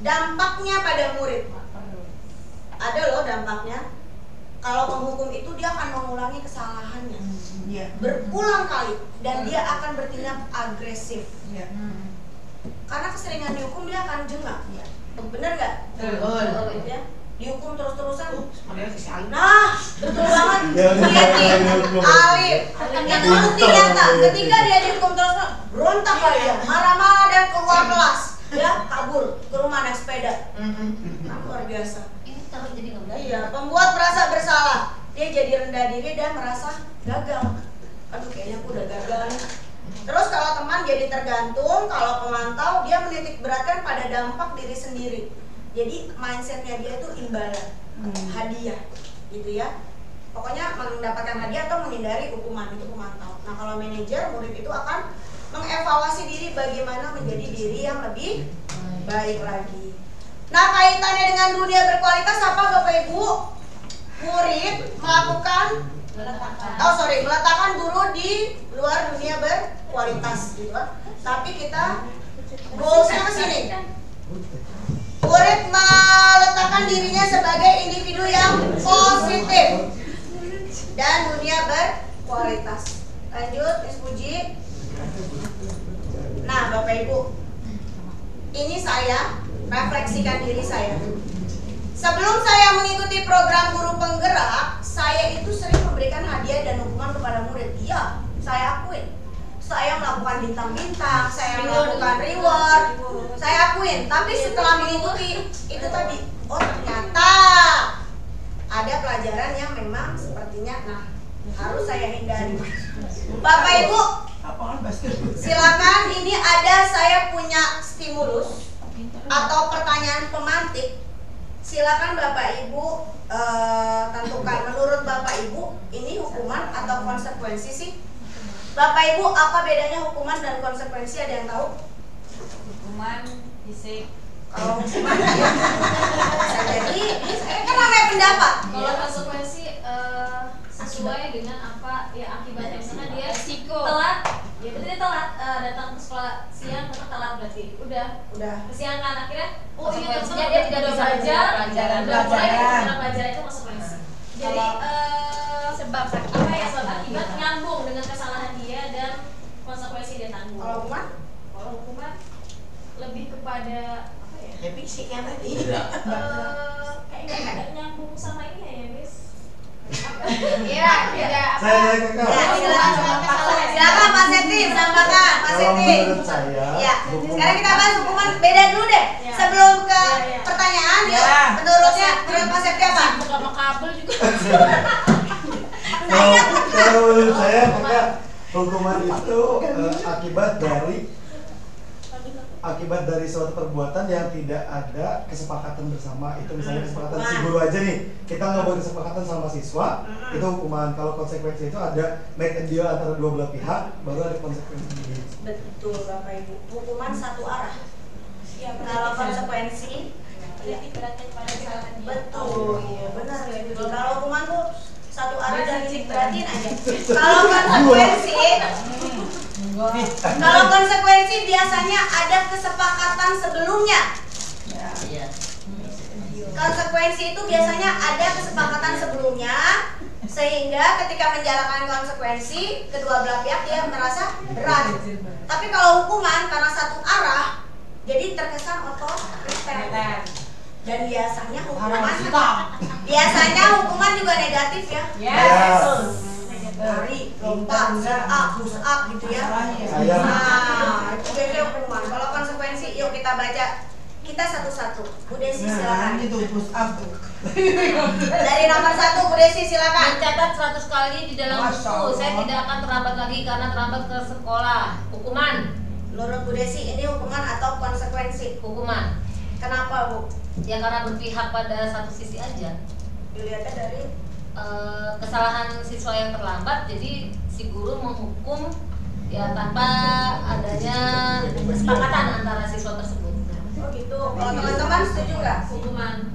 dampaknya pada murid. Ada loh dampaknya. Kalau penghukum itu dia akan mengulangi kesalahannya Iya. berulang kali dan dia akan bertindak agresif. Iya. Karena keseringan dihukum dia akan jengah. Bener nggak? Betul. Ya. Dihukum terus-terusan. Sebenarnya kesalahan. Nah, betul banget. Ya, Lihat nih, dihukum. Alif. Yang terbukti nyata. Ketika dia dihukum terus, berontak kali ya, marah-marah dan keluar kelas, ya kabur ke rumah naik sepeda. Nah, luar biasa. Ini takut jadi nggak berani. Iya, pembuat merasa bersalah. Dia jadi rendah diri dan merasa gagal. Aduh, kayaknya aku udah gagal nih. Terus kalau teman jadi tergantung, kalau pemantau dia menitik beratkan pada dampak diri sendiri. Jadi mindsetnya dia itu imbalan, hadiah, gitu ya. Pokoknya mendapatkan hadiah atau menghindari hukuman itu pemantau. Nah kalau manajer, murid itu akan mengevaluasi diri bagaimana menjadi diri yang lebih baik lagi. Nah kaitannya dengan dunia berkualitas apa Bapak Ibu? Murid melakukan meletakkan guru di luar dunia berkualitas, gitu kan. Tapi kita goalsnya ke sini. Murid meletakkan dirinya sebagai individu yang positif dan dunia berkualitas. Lanjut, Miss Puji. Nah, Bapak Ibu, ini saya refleksikan diri saya. Sebelum saya mengikuti program guru penggerak, saya itu sering memberikan hadiah dan hukuman kepada murid. Iya, saya akuin. Saya melakukan bintang-bintang, saya melakukan reward, saya akuin. Tapi setelah mengikuti itu tadi, oh ternyata ada pelajaran yang memang sepertinya, harus saya hindari. Bapak Ibu, silakan, ini ada saya punya stimulus atau pertanyaan pemantik. Silakan Bapak Ibu tentukan menurut Bapak Ibu ini hukuman atau konsekuensi sih? Bapak Ibu, apa bedanya hukuman dan konsekuensi, ada yang tahu? Hukuman fisik. Kalau hukuman ya bisa jadi, saya kan namanya pendapat. Kalau konsekuensi sesuai dengan apa ya akibatnya, misalnya dia telat, ya dia telat datang ke sekolah siang karena telat, berarti udah kesiangan, akhirnya konsekuensinya dia tidak bisa belajar, karena pelajaran itu konsekuensi. Jadi sebab akibat nyambung dengan kesalahan dia dan konsekuensi dia tanggung. Kalau hukuman? Kalau hukuman lebih kepada apa ya? Ya fisik yang tadi. Kayaknya nggak nyambung sama ini ya, Miss. Iya, tidak apa. Saya kakak. Ya, silakan Pak Seti, menambahkan Pak Kalau Seti. menurut saya, Ya, hukuman- sekarang kita bahas hukuman beda dulu deh. Sebelum ke pertanyaan, yuk. Menurut Pak Seti apa? Buka sama kabel juga. Kalau menurut saya kakak, hukuman itu akibat dari suatu perbuatan yang tidak ada kesepakatan bersama. Itu misalnya kesepakatan si guru aja nih, kita nggak buat kesepakatan sama siswa, itu hukuman. Kalau konsekuensi itu ada make a deal antara dua belah pihak, baru ada konsekuensi. Betul Bapak Ibu, hukuman satu arah. Kalau konsekuensi betul, iya benar. Kalau hukuman tuh satu arah dan diberatin aja. Kalau konsekuensi biasanya ada kesepakatan sebelumnya. Konsekuensi itu biasanya ada kesepakatan sebelumnya, sehingga ketika menjalankan konsekuensi kedua belah pihak dia merasa berat. Tapi kalau hukuman karena satu arah, jadi terkesan otoriter. Dan biasanya hukuman juga negatif ya. Lari, lompat, push up gitu ya. Nah, itu biasanya hukuman. Kalau konsekuensi, yuk kita baca. Kita satu-satu. Bu Desi silakan. Itu push up tuh. Dari nomor 1, Bu Desi silakan. Mencatat 100 kali di dalam buku. Saya tidak akan terlambat lagi karena terlambat ke sekolah. Hukuman. Menurut Bu Desi ini hukuman atau konsekuensi? Hukuman. Kenapa Bu? Ya karena berpihak pada satu sisi aja. Dilihatnya dari kesalahan siswa yang terlambat, jadi si guru menghukum ya tanpa adanya kesepakatan antara siswa tersebut. Oh gitu. Kalau teman-teman setuju nggak? Hukuman.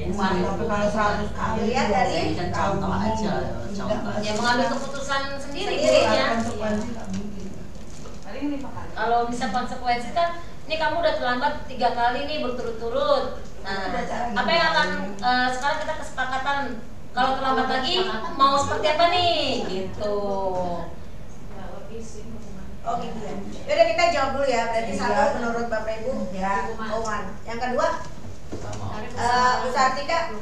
Tapi kalau 100 kali Dilihat dari contoh aja, contoh. Ya mengambil keputusan sendiri Sendiri, gurunya. konsekuensi nggak mungkin. Paling 5 kali. Kalau bisa konsekuensi kan, ini kamu udah terlambat 3 kali nih berturut-turut. Nah, apa yang akan sekarang kita kesepakatan Kalau terlambat lagi mau seperti apa nih? Gitu. Oh gitu ya. Yaudah kita jawab dulu ya. Berarti satu menurut Bapak Ibu hukuman. Yang kedua Bu Sartika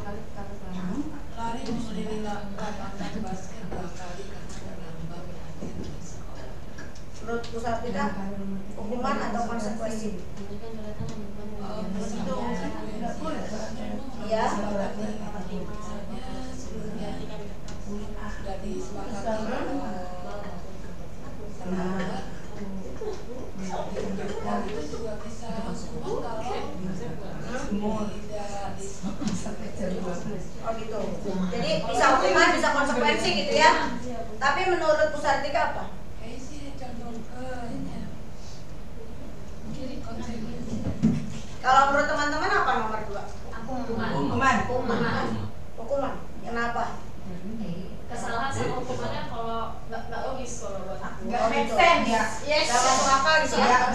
lari mengelilingi lapangan basket 2 kali karena menambah penyakit di sekolah. menurut Bu Sartika hukuman atau konsekuensi? Iya. Sudah disepakati itu juga bisa hukuman kalau tidak disepakati. Oh gitu. Jadi bisa hukuman, bisa konsekuensi gitu ya. Tapi menurut Bu Sartika apa? Kayaknya sih condong ke kiri konsekuensi. Kalau menurut teman-teman apa nomor 2? Aku Hukuman. Hukuman. Kenapa? Kesalahan sama hukumannya kalau nggak logis kalau buat aku. Nggak make sense ya. Yes. Gak masuk akal gitu ya.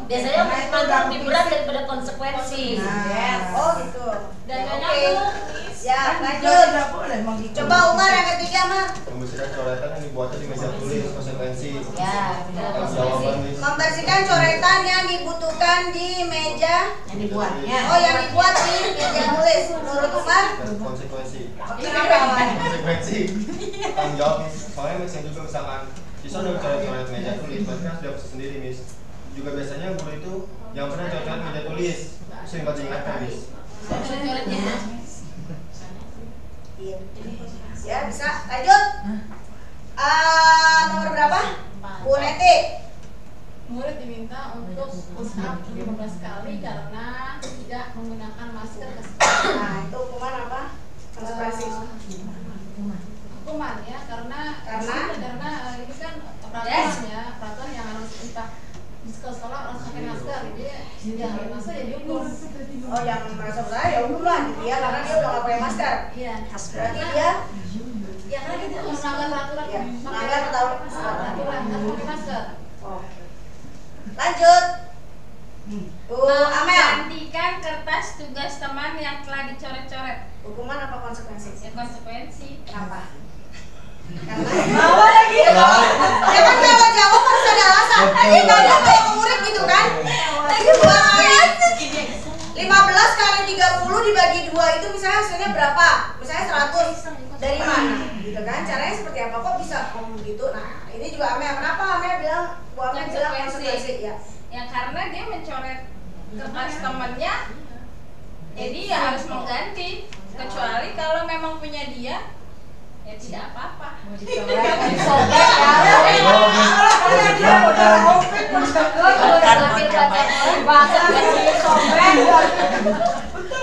biasanya hukuman lebih berat daripada konsekuensi. Yes. Oh gitu. Dan Oke. nyambung. Ya Kan lanjut. tidak boleh begitu. Coba Umar yang ketiga Mar. Membersihkan coretan yang dibuatnya di meja tulis konsekuensi. Ya, Jawaban Miss. Membersihkan coretan yang dibutuhkan di meja. Yang dibuatnya. Oh yang dibuat di meja tulis. Menurut Umar? Dan konsekuensi. Kenapa Umar? Konsekuensi. Tanggung jawab Miss. Soalnya Miss yang juga misalkan siswa udah coret-coret meja tulis, berarti kan sudah bisa sendiri Miss. Juga biasanya guru itu yang pernah coret-coret meja tulis sering banget diingatkan Miss. Iya. Ya bisa. Lanjut. Nomor berapa? Bu Neti. Murid diminta untuk push up 15 kali karena tidak menggunakan masker ke sekolah. Nah itu hukuman apa? Konsekuensi. Hukuman ya karena ini kan peraturan yang harus entah di sekolah harus pakai masker, jadi yang pakai masker ya dihukum. Oh yang merasa bersalah ya hukuman gitu ya karena dia udah nggak pakai masker. Iya. Berarti dia Ya kan itu melanggar peraturan. Ya, melanggar peraturan harus pakai masker. Oh. Lanjut. Bu Amel. Gantikan kertas tugas teman yang telah dicoret-coret. Hukuman apa konsekuensi? Ya konsekuensi. Kenapa? Karena lagi. Ya kan kalau jawab harus ada alasan. Ini kadang kayak murid gitu kan? Lagi banget. 15 kali 30 dibagi 2 itu misalnya hasilnya berapa? Misalnya 100. Dari mana? Gitu kan? Caranya seperti apa? Kok bisa ngomong gitu? Nah, ini juga Amel. Kenapa Amel bilang Bu Amel bilang konsekuensi? Ya. Ya karena dia mencoret kertas temannya, jadi ya harus mengganti. Kecuali kalau memang punya dia, ya tidak apa-apa. Betul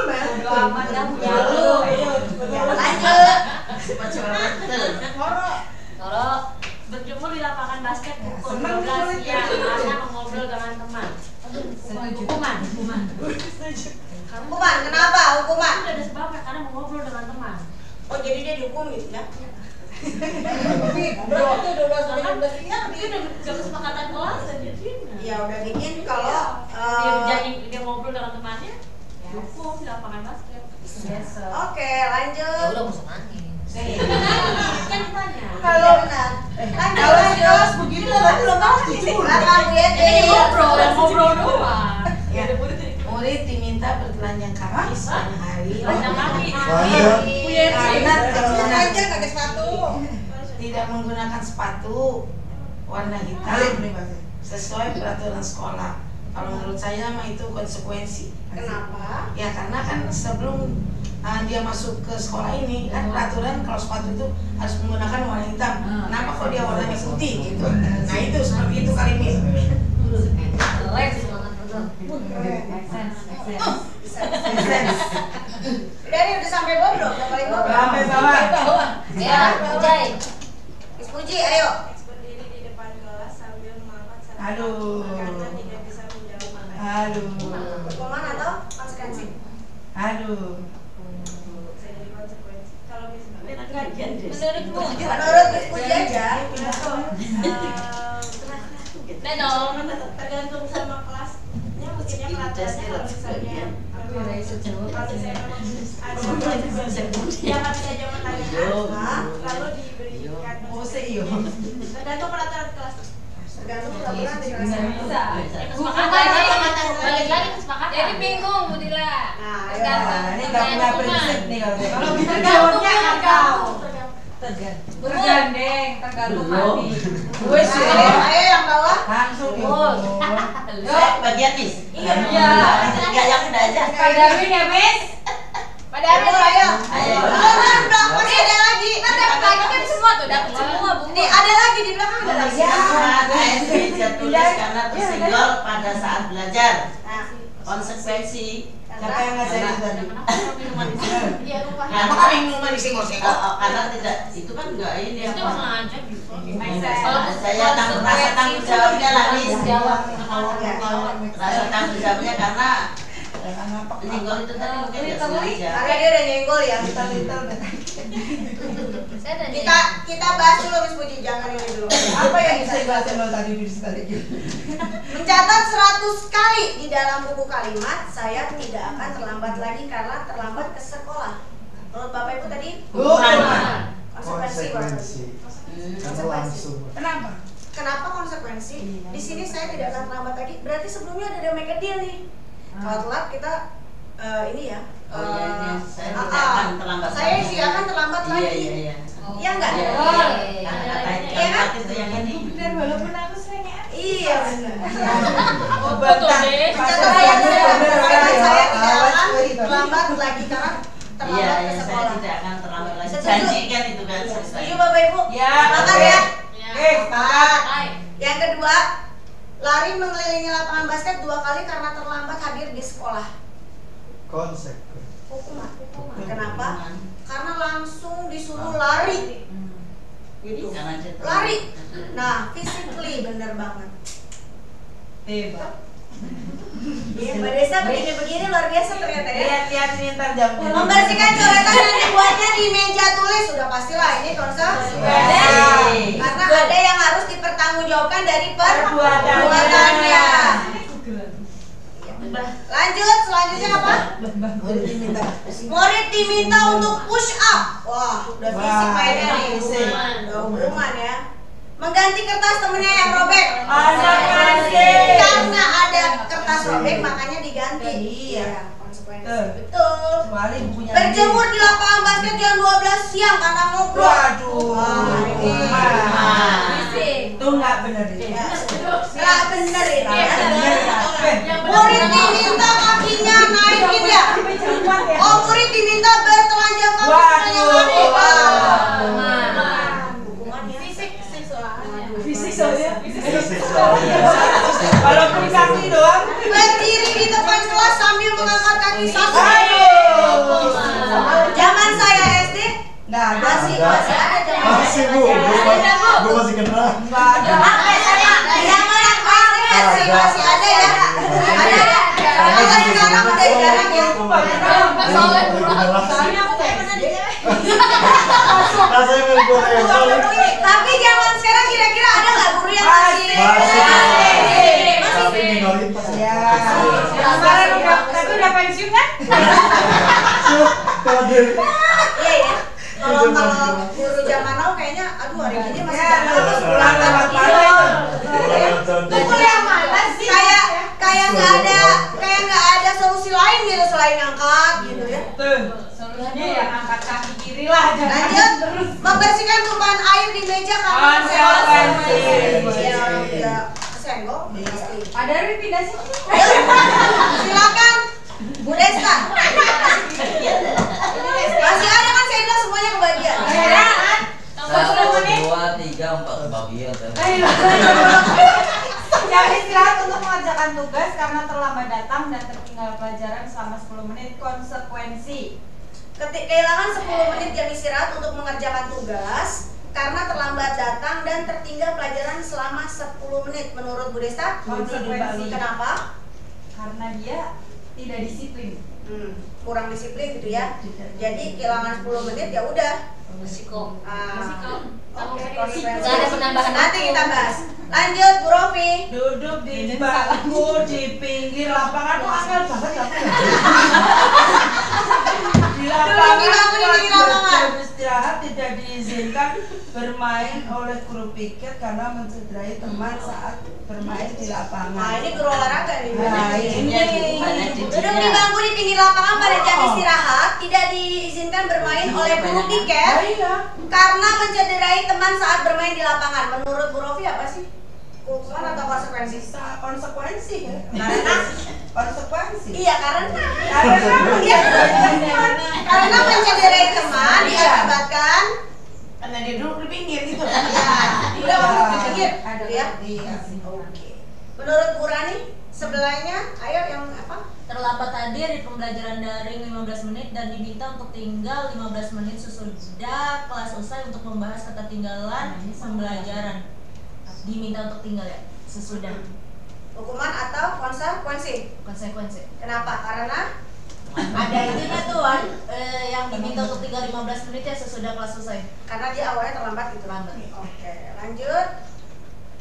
Mel. Kalau berjemur di lapangan basket pukul 12 siang karena mengobrol dengan teman. Hukuman. Hukuman, kenapa hukuman? Udah ada sebabnya karena mengobrol dengan teman. Oh jadi dia dihukum gitu ya? Ngobrol itu 12 sampai 15 siang dia udah kesepakatan kelas dan dia Ya udah bikin kalau dia ngobrol dengan temannya, hukum di lapangan basket. Oke, lanjut. Udah masuk angin. Kan ditanya. Kalau benar. Lanjut. Begitu kan belum pasti. Silakan Bu Yeti. Ngobrol doang. Ya. Murid diminta bertelanjang kaki sepanjang hari. Telanjang kaki. Karena Aja pakai sepatu. tidak menggunakan sepatu warna hitam sesuai peraturan sekolah. Kalau menurut saya mah itu konsekuensi. Kenapa? Ya karena kan sebelum dia masuk ke sekolah ini kan peraturan kalau sepatu itu harus menggunakan warna hitam. Kenapa kok dia warnanya putih gitu? Nah itu seperti itu kali ini. Udah nih udah sampai bawah belum? Udah paling bawah. Sampai bawah. Ya, Jai. Miss Puji, ayo. Berdiri di depan kelas sambil mengangkat Aduh. karena tidak bisa menjawab materi. Aduh. Hukuman atau konsekuensi? Aduh. Saya jadi konsekuensi. Kalau misalnya Menurutmu? Menurut Miss Puji aja. tergantung sama kelasnya, mungkinnya peraturannya kalau misalnya kalau misalnya memang ada yang nggak bisa jawab materi Lalu diberikan tergantung peraturan kelas. tergantung peraturan di kelas. Bisa. Kesepakatan. Balik lagi kesepakatan. Jadi bingung, Bu Dila. Tergantung. Ini nggak punya prinsip nih kalau kita jawabnya tergantung hati. Wes Ayo yang bawah. langsung Bagian Miss. Iya. Enggak yang udah aja. Pak Darwin ya, Miss? Pada ayo. Ayo. Udah, masih ada lagi. Nanti lagi kan semua tuh dapat semua, Bu. Nih ada lagi di belakang ada lagi. ASB tulis karena tersenggol pada saat belajar. Nah, Konsekuensi siapa yang ngajarin tadi? Iya, lupa. Apa minuman disenggol-senggol? Karena tidak itu kan enggak ini Itu apa. sengaja. Kalau saya rasa tanggung jawabnya lah Miss. Rasa tanggung jawabnya karena senggol itu tadi mungkin tidak sengaja. karena dia udah nyenggol ya. Kita bahas dulu Miss Puji, jangan ini dulu. Apa yang saya bahas tadi di tadi? Mencatat 100 kali di dalam buku kalimat, saya tidak akan terlambat lagi karena terlambat ke sekolah. Menurut Bapak Ibu tadi? Konsekuensi. Karena langsung. Kenapa konsekuensi? Di sini saya tidak akan terlambat lagi. Berarti sebelumnya ada make a deal nih. Kalau telat kita ini ya. Saya tidak akan terlambat. Saya sih akan terlambat lagi. Iya. Iya enggak? Iya kan? Itu yang ini. Benar, walaupun aku seringnya. Iya benar. Betul deh. Mencatat saya tidak akan terlambat lagi karena Iya, terlambat ke saya sekolah. tidak akan terlambat lagi. Setuju? Janji kan itu kan Setuju selesai. Bapak Ibu? Ya. Sepakat ya? Sepakat. Yang kedua, lari mengelilingi lapangan basket 2 kali karena terlambat hadir di sekolah. Konsekuensi. Hukuman. Kenapa? Karena langsung disuruh lari. Jadi jangan Lari. Nah, physically bener banget. Hebat. Iya, Mbak Desa begini-begini luar biasa ternyata ya. Lihat nih ntar jam. Membersihkan coretan yang dibuatnya di meja tulis sudah pastilah ini konsekuensi. Karena ada yang harus dipertanggungjawabkan dari perbuatannya. Lanjut, selanjutnya apa? Murid diminta untuk push up. Wah, udah fisik mainnya nih. Udah hukuman ya. Mengganti kertas temennya yang robek. Karena ada kertas robek makanya diganti. Iya, konsekuensi. Betul. Berjemur di lapangan basket jam 12 siang karena ngobrol. Waduh. Ini. Itu nggak benar itu. Nggak bener ini ya. Murid diminta kakinya naikin ya. Oh, murid diminta bertelanjang kaki sepanjang hari. Fisik soalnya. Walaupun kaki doang. Berdiri di depan kelas sambil mengangkat kaki satu. Zaman saya SD Nggak ada. masih ada zaman Masih Bu, gue masih kenal. Nggak ada. zaman aku SD masih ada ya. Ada. Kalau sekarang udah jarang ya. Soalnya aku kayak pernah di Rasanya mirip gue kayak soalnya. Tapi zaman sekarang kira-kira ada nggak guru yang masih? Tapi minoritas. Ya. Sekarang tapi udah pensiun kan? Kalau dari Iya ya. Kalau guru zaman now kayaknya, aduh hari ini masih zaman now terus pulang lewat mana itu? Pukul yang mana sih? Kayak nggak ada solusi lain gitu selain ngangkat gitu ya. Solusinya ya angkat kaki kiri lah. Lanjut, membersihkan tumpahan air di meja karena Konsekuensi. Ya orang tidak kesenggol. Pasti. Ada yang pindah sih. Silakan, Bu Desta. Masih ada kan saya bilang semuanya kebagian. Satu, dua, tiga, empat kebagian. Yang istirahat untuk mengerjakan tugas karena terlambat datang dan tertinggal pelajaran selama 10 menit konsekuensi. Kehilangan 10 menit jam istirahat untuk mengerjakan tugas karena terlambat datang dan tertinggal pelajaran selama 10 menit. Menurut Bu Desta, Konsekuensi. kenapa? Karena dia tidak disiplin. Kurang disiplin gitu ya. Jadi kehilangan 10 menit ya udah. Risiko. Oke, Nggak ada penambahan nanti waktu. kita bahas. Lanjut, Bu Rofi. Duduk di bangku di pinggir lapangan tuh angel banget ya. Di lapangan istirahat tidak diizinkan bermain oleh guru piket karena mencederai teman saat bermain di lapangan. Nah, ini guru olahraga nih. Nah, ini duduk di bangku di pinggir lapangan pada jam istirahat tidak diizinkan bermain oleh guru piket karena mencederai teman saat bermain di lapangan. Menurut Bu Rofi apa sih? Hukuman atau konsekuensi? Konsekuensi ya. Karena konsekuensi. Iya, karena mencederai teman diakibatkan karena dia duduk di pinggir gitu. Iya, udah di pinggir. Ya. Oke. Menurut Bu Rani, sebelahnya, ayo yang apa? Terlambat hadir di pembelajaran daring 15 menit dan diminta untuk tinggal 15 menit sesudah kelas usai untuk membahas ketertinggalan pembelajaran. Diminta untuk tinggal ya, sesudah. Hukuman atau konsekuensi? Konsekuensi. Kenapa? Karena ada itunya tuh kan, yang diminta untuk tinggal 15 menit ya sesudah kelas selesai. Karena dia awalnya terlambat gitu. Oke, lanjut.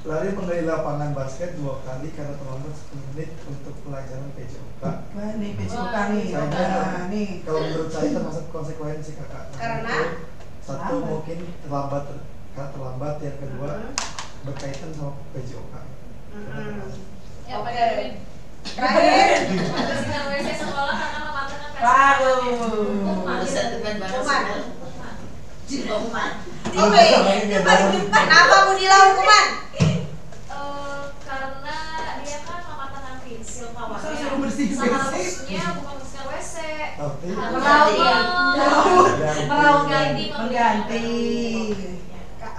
Lari menggali lapangan basket 2 kali karena terlambat 10 menit untuk pelajaran PJOK. Wah, nih PJOK nih. Kalau menurut saya termasuk konsekuensi kakak. Karena satu mungkin terlambat, yang kedua berkaitan sama PJOK. Oke. Terakhir, Bersihkan WC sekolah karena mematahkan Waduh. Bisa tekan hukuman. hukuman. Oke, itu paling depan. Apa Bu Dila hukuman? Karena dia kan mematahkan pensil kawannya. Suruh bersih-bersih. Sama harusnya bukan bersihkan WC. Tapi mengganti.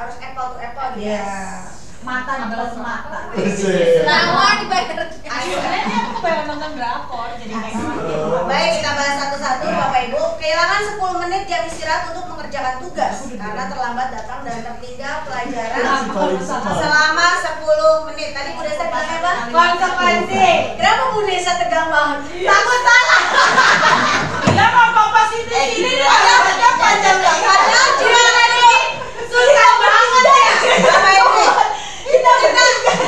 Harus apple to apple gitu. Ya. Mata balas mata. Semua dibayar. Sebenarnya aku pengen nonton drakor jadi kayak Baik, kita bahas satu-satu Bapak Ibu. Kehilangan 10 menit jam istirahat untuk mengerjakan tugas karena terlambat datang dan tertinggal pelajaran selama 10 menit. Tadi Bu Desa bilang apa? Konsekuensi. Kenapa Bu Desa tegang banget? Takut salah. Dia mau kompas ini ada panjang banget. Karena jualan ini susah banget ya. Bapak Ibu. Kita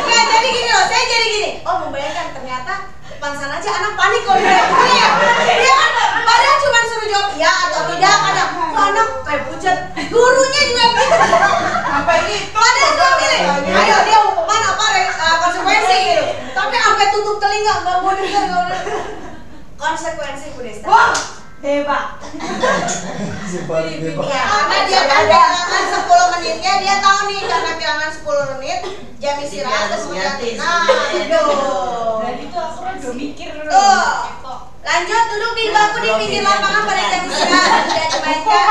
ya jadi gini loh, saya jadi gini. Oh, membayangkan ternyata pansan aja anak panik kalau dia kan padahal cuma suruh jawab iya atau tidak, kadang anak kayak pucat, gurunya juga gitu. Apa ini? Padahal cuma pilih, ayo dia hukuman apa konsekuensi gitu. Tapi sampai tutup telinga nggak mau dengar, nggak mau dengar. Konsekuensi Bu Desta. Wah, hebat. Ya, karena dia kan kehilangan 10 menitnya, dia tahu nih karena kehilangan 10 menit jam istirahat kemudian itu aku udah mikir dulu. Tuh. Lanjut, duduk di bangku di pinggir lapangan pada jam istirahat tidak dimainkan.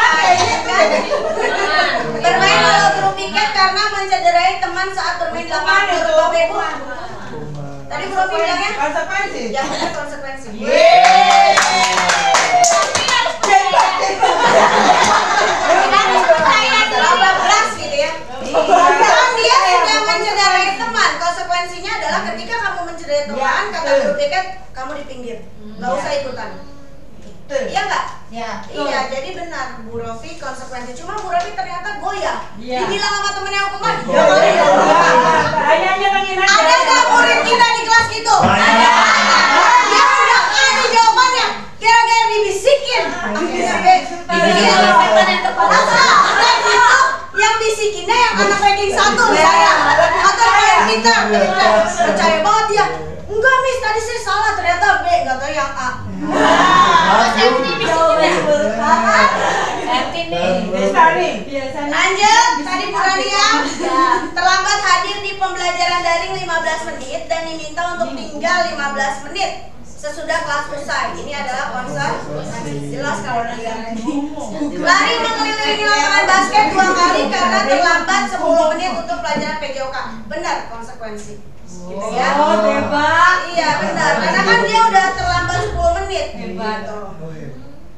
Bermain walau guru piket karena mencederai teman saat bermain di lapangan. Menurut Bapak Ibu, tadi Bu Rofi bilangnya Konsekuensi. yang benar konsekuensi. Gitu ya. Sekarang dia sudah mencederai teman. Konsekuensinya adalah ketika kamu mencederai teman, kata guru piket, kamu di pinggir, nggak usah ikutan. Iya nggak? Iya, jadi benar Bu Rofi konsekuensi. Cuma Bu Rofi ternyata goyah. Dibilang sama temennya hukuman. Ada nggak murid kita di kelas gitu? Ada. Dia udah ada jawabannya. Kira-kira dibisikin. Yang bisikinnya yang anak ranking 1 misalnya, atau yang pintar, percaya banget dia. Enggak Miss, tadi saya salah, ternyata B, nggak tahu yang A. Lanjut, tadi Bu Rania terlambat hadir di pembelajaran daring 15 menit dan diminta untuk tinggal 15 menit sesudah kelas usai. Ini adalah konsekuensi. Jelas kalau dia lari mengelilingi lapangan basket 2 kali karena terlambat 10 menit untuk pelajaran PJOK. Benar konsekuensi. Gitu ya. Hebat. Iya benar, karena kan dia udah terlambat 10 menit. Gitu.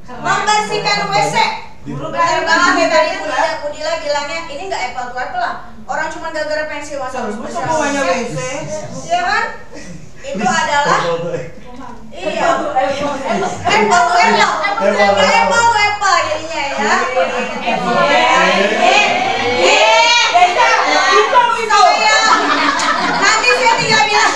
Membersihkan WC. Benar banget ya tadi Bu Dila bilangnya ini nggak apple to apple lah. Orang cuma gara-gara pensil masa harus semuanya WC. Iya kan? Itu adalah iya. Apple to apple jadinya ya. Nanti saya tinggal bilang.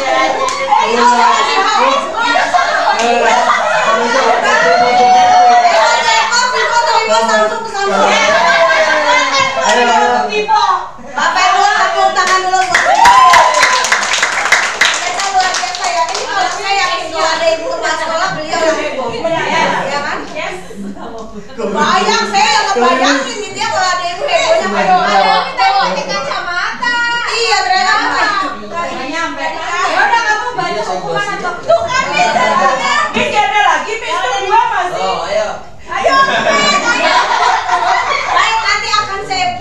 hukuman sekolah beliau yang heboh. Ya kan? Yes. Bayang saya yang ngebayangin gitu ya kalau ada ibu hebohnya kayak Ada kita pakai kacamata. iya ternyata nyampe. Ya udah kamu baca hukuman atau tuh kan Miss ada lagi Miss tuh 2 masih. Oh, ayo. Ayo. baik nanti akan saya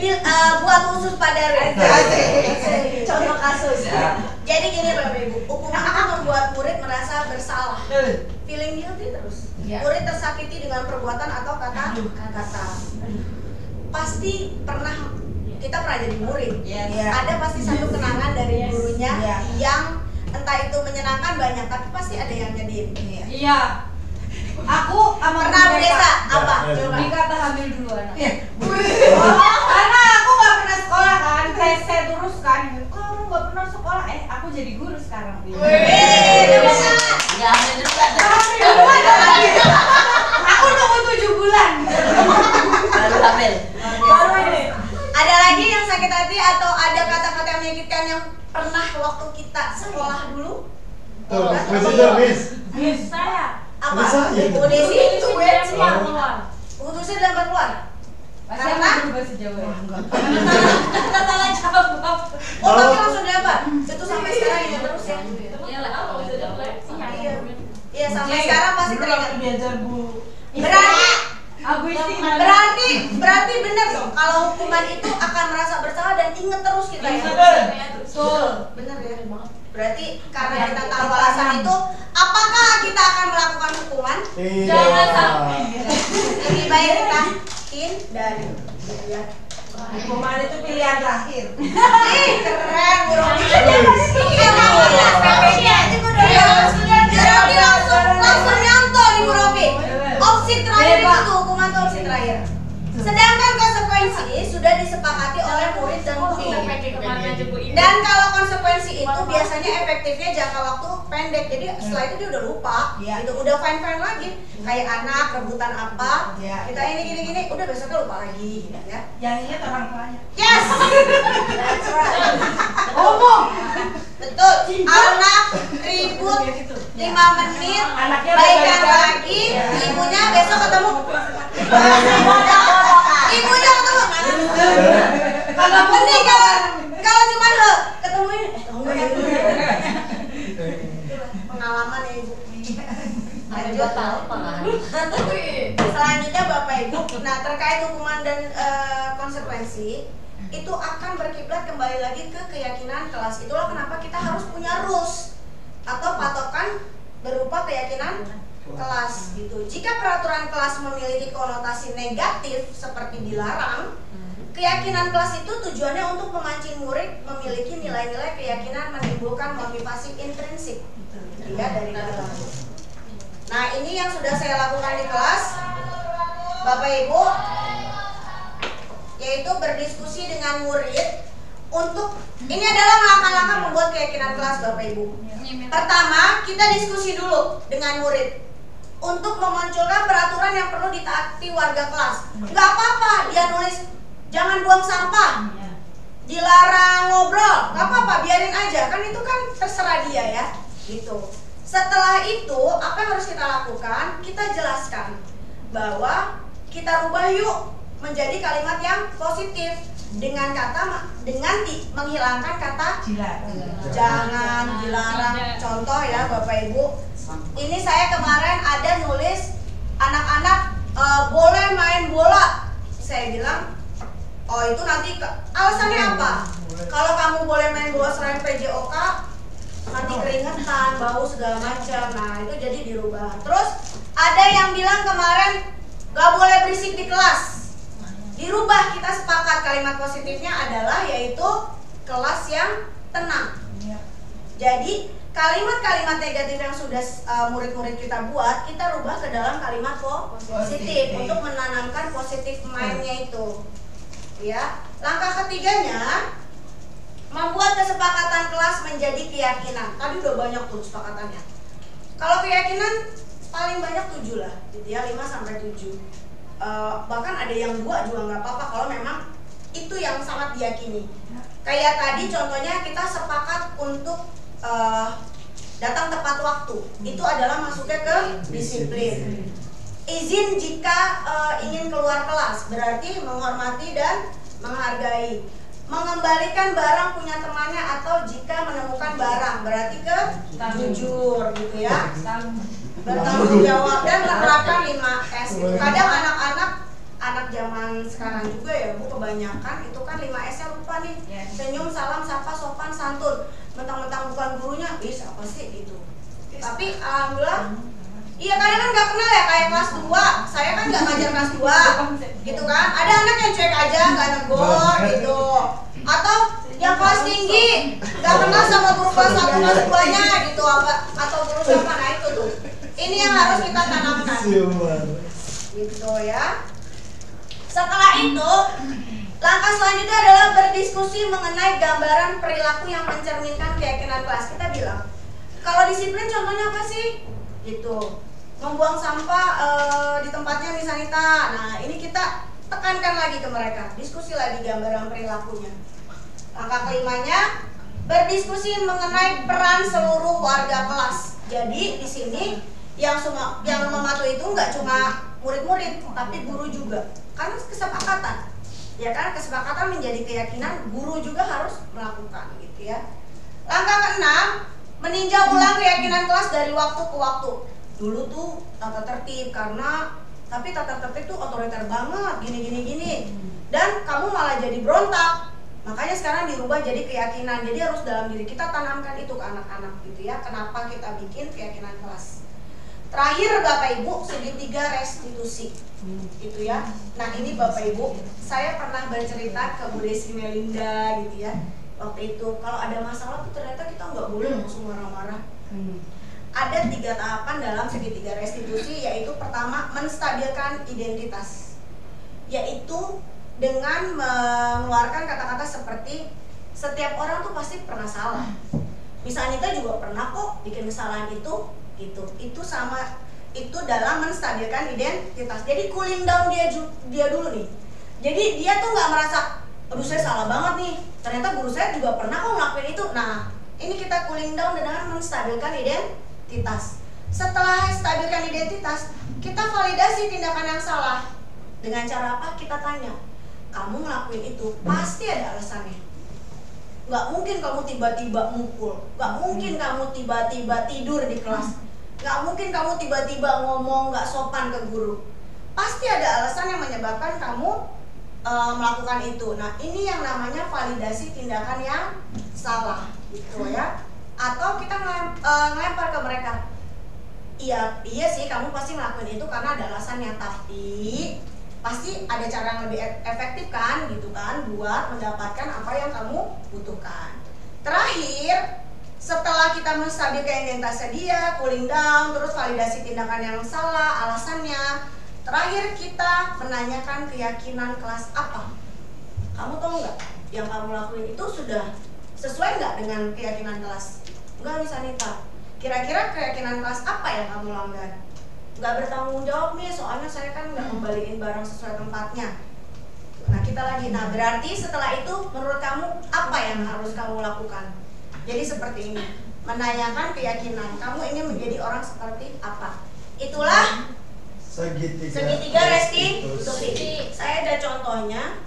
buat khusus pada Reza. Contoh kasus. Jadi gini Bapak Ibu, hukuman akan membuat murid merasa bersalah. Feeling guilty terus. Murid tersakiti dengan perbuatan atau kata. Pasti kita pernah jadi murid. Ada pasti satu kenangan dari gurunya yang entah itu menyenangkan banyak, tapi pasti ada yang nyedih. Iya. Aku sama Pernah Desa apa? Coba. dikata hamil duluan. Karena aku nggak pernah sekolah kan, saya terus kan. Kamu nggak pernah sekolah, aku jadi guru sekarang. Ya, hamil duluan. Aku nunggu 7 bulan. Baru hamil. Baru ini. Ada lagi yang sakit hati atau ada kata-kata yang menyakitkan yang pernah waktu kita sekolah dulu? Tuh, Miss. Miss saya. Apa? Bisa, ya. Bu Desi itu gue sih Oh. keluar. Putusnya dalam keluar. Karena bahasa Jawa. Kita salah jawab. oh tapi langsung dapat. Itu sampai sekarang ingat terus ya. Iya lah, kalau bisa dapat. Iya sampai sekarang pasti teringat. Belajar Bu. Berarti benar dong kalau hukuman itu akan merasa bersalah dan inget terus kita ya. Betul. Benar ya. Berarti karena kita tahu alasan itu, apakah kita akan melakukan hukuman? Jangan sampai. Lebih baik kita hindari. Ya. Hukuman itu pilihan terakhir. Ih, keren Bu Romi. Iya, langsung nyantol nih Bu Romi. Opsi terakhir itu hukuman itu opsi terakhir. Sedangkan konsekuensi sudah disepakati oleh murid dan guru. Dan kalau konsekuensi itu biasanya efektifnya jangka waktu pendek. Jadi setelah itu dia udah lupa, gitu. Udah fine lagi. Kayak anak rebutan apa, kita ini gini, udah besoknya lupa lagi, gitu ya. Yang ingat orang tuanya. Yes. That's right. Betul. Anak ribut 5 menit, baikan lagi, ibunya besok ketemu. Ibunya ketemu. Kalau penting kalau cuma ketemu ini, pengalaman ya Ibu. Lanjut. Selanjutnya Bapak Ibu, nah terkait hukuman dan konsekuensi itu akan berkiblat kembali lagi ke keyakinan kelas. Itulah kenapa kita harus punya rules atau patokan berupa keyakinan kelas gitu. Jika peraturan kelas memiliki konotasi negatif seperti dilarang, keyakinan kelas itu tujuannya untuk memancing murid memiliki nilai-nilai keyakinan menimbulkan motivasi intrinsik ya dari dalam. Nah ini yang sudah saya lakukan di kelas Bapak Ibu, yaitu berdiskusi dengan murid untuk ini adalah langkah-langkah membuat keyakinan kelas Bapak Ibu. Pertama kita diskusi dulu dengan murid untuk memunculkan peraturan yang perlu ditaati warga kelas. Nggak apa-apa dia nulis jangan buang sampah, dilarang ngobrol, nggak apa-apa, biarin aja, kan itu kan terserah dia ya, gitu. Setelah itu apa yang harus kita lakukan? Kita jelaskan bahwa kita rubah yuk menjadi kalimat yang positif dengan menghilangkan kata jangan, dilarang. Contoh ya Bapak Ibu, ini saya kemarin ada nulis anak-anak boleh main bola. Saya bilang oh itu nanti alasannya apa? Kalau kamu boleh main bola selain PJOK nanti keringetan, bau segala macam. Nah itu jadi dirubah. Terus ada yang bilang kemarin gak boleh berisik di kelas. Dirubah, kita sepakat kalimat positifnya adalah yaitu kelas yang tenang. Jadi kalimat-kalimat negatif yang sudah murid-murid kita buat, kita rubah ke dalam kalimat positif untuk menanamkan positif mind-nya itu. Ya, langkah ketiganya membuat kesepakatan kelas menjadi keyakinan. Tadi udah banyak tuh kesepakatannya. Kalau keyakinan paling banyak 7 lah, gitu ya, 5 sampai 7. Bahkan ada yang 2 juga nggak apa-apa kalau memang itu yang sangat diyakini. Kayak tadi contohnya kita sepakat untuk datang tepat waktu, itu adalah masuknya ke disiplin. Izin jika ingin keluar kelas, berarti menghormati dan menghargai. Mengembalikan barang punya temannya atau jika menemukan barang, berarti ke jujur gitu ya. Bertanggung jawab dan menerapkan 5S. Kadang anak zaman sekarang juga ya Bu, kebanyakan itu kan 5S-nya lupa nih. Senyum, salam, sapa, sopan, santun. Mentang-mentang bukan gurunya, apa sih gitu. Tapi alhamdulillah, iya kadang kan nggak kenal ya, kayak kelas 2. Saya kan nggak ngajar kelas 2 gitu kan. Ada anak yang cuek aja, nggak negor gitu. Atau yang kelas tinggi, nggak kenal sama guru kelas 1, kelas 2-nya gitu, atau guru siapa. Nah itu tuh, ini yang harus kita tanamkan gitu ya. Setelah itu, langkah selanjutnya adalah berdiskusi mengenai gambaran perilaku yang mencerminkan keyakinan kelas. Kita bilang, kalau disiplin contohnya apa sih? Gitu. Membuang sampah di tempatnya Miss Anita. Nah, ini kita tekankan lagi ke mereka. Diskusi lagi gambaran perilakunya. Langkah kelimanya, berdiskusi mengenai peran seluruh warga kelas. Jadi di sini yang mematuhi itu nggak cuma murid-murid, tapi guru juga. Karena kesepakatan, ya kan, kesepakatan menjadi keyakinan, guru juga harus melakukan gitu ya. Langkah keenam, meninjau ulang keyakinan kelas dari waktu ke waktu. Dulu tuh tata tertib, tapi tata tertib tuh otoriter banget, gini. Dan kamu malah jadi berontak. Makanya sekarang dirubah jadi keyakinan. Jadi harus dalam diri kita tanamkan itu ke anak-anak gitu ya. Kenapa kita bikin keyakinan kelas? Terakhir Bapak Ibu, segitiga restitusi gitu ya. Nah ini Bapak Ibu, saya pernah bercerita ke Bu Desi Melinda gitu ya. Waktu itu kalau ada masalah tuh ternyata kita nggak boleh langsung marah-marah. Ada 3 tahapan dalam segitiga restitusi, yaitu pertama menstabilkan identitas, yaitu dengan mengeluarkan kata-kata seperti setiap orang tuh pasti pernah salah. Misalnya kita juga pernah kok bikin kesalahan itu gitu. Itu dalam menstabilkan identitas. Jadi cooling down dia dulu nih. Jadi dia tuh nggak merasa, aduh saya salah banget nih, ternyata guru saya juga pernah kok ngelakuin itu. Nah ini kita cooling down dengan menstabilkan identitas. Setelah stabilkan identitas, kita validasi tindakan yang salah. Dengan cara apa? Kita tanya, kamu ngelakuin itu pasti ada alasannya. Gak mungkin kamu tiba-tiba mukul, gak mungkin kamu tiba-tiba tidur di kelas, gak mungkin kamu tiba-tiba ngomong gak sopan ke guru. Pasti ada alasan yang menyebabkan kamu melakukan itu. Nah ini yang namanya validasi tindakan yang salah gitu ya. Atau kita ngelempar ke mereka, iya sih kamu pasti ngelakuin itu karena ada alasannya, tapi pasti ada cara yang lebih efektif kan gitu kan buat mendapatkan apa yang kamu butuhkan. Terakhir, setelah kita menstabilkan identitasnya dia, cooling down, terus validasi tindakan yang salah, alasannya, terakhir kita menanyakan keyakinan kelas apa. Kamu tahu nggak yang kamu lakuin itu sudah sesuai nggak dengan keyakinan kelas? Enggak, Miss Anita, kira-kira keyakinan kelas apa yang kamu langgar? Nggak bertanggung jawab nih, soalnya saya kan nggak kembaliin barang sesuai tempatnya. Nah kita lagi, berarti setelah itu menurut kamu apa yang harus kamu lakukan? Jadi seperti ini, menanyakan keyakinan kamu ingin menjadi orang seperti apa. Itulah segitiga restitusi. Saya ada contohnya.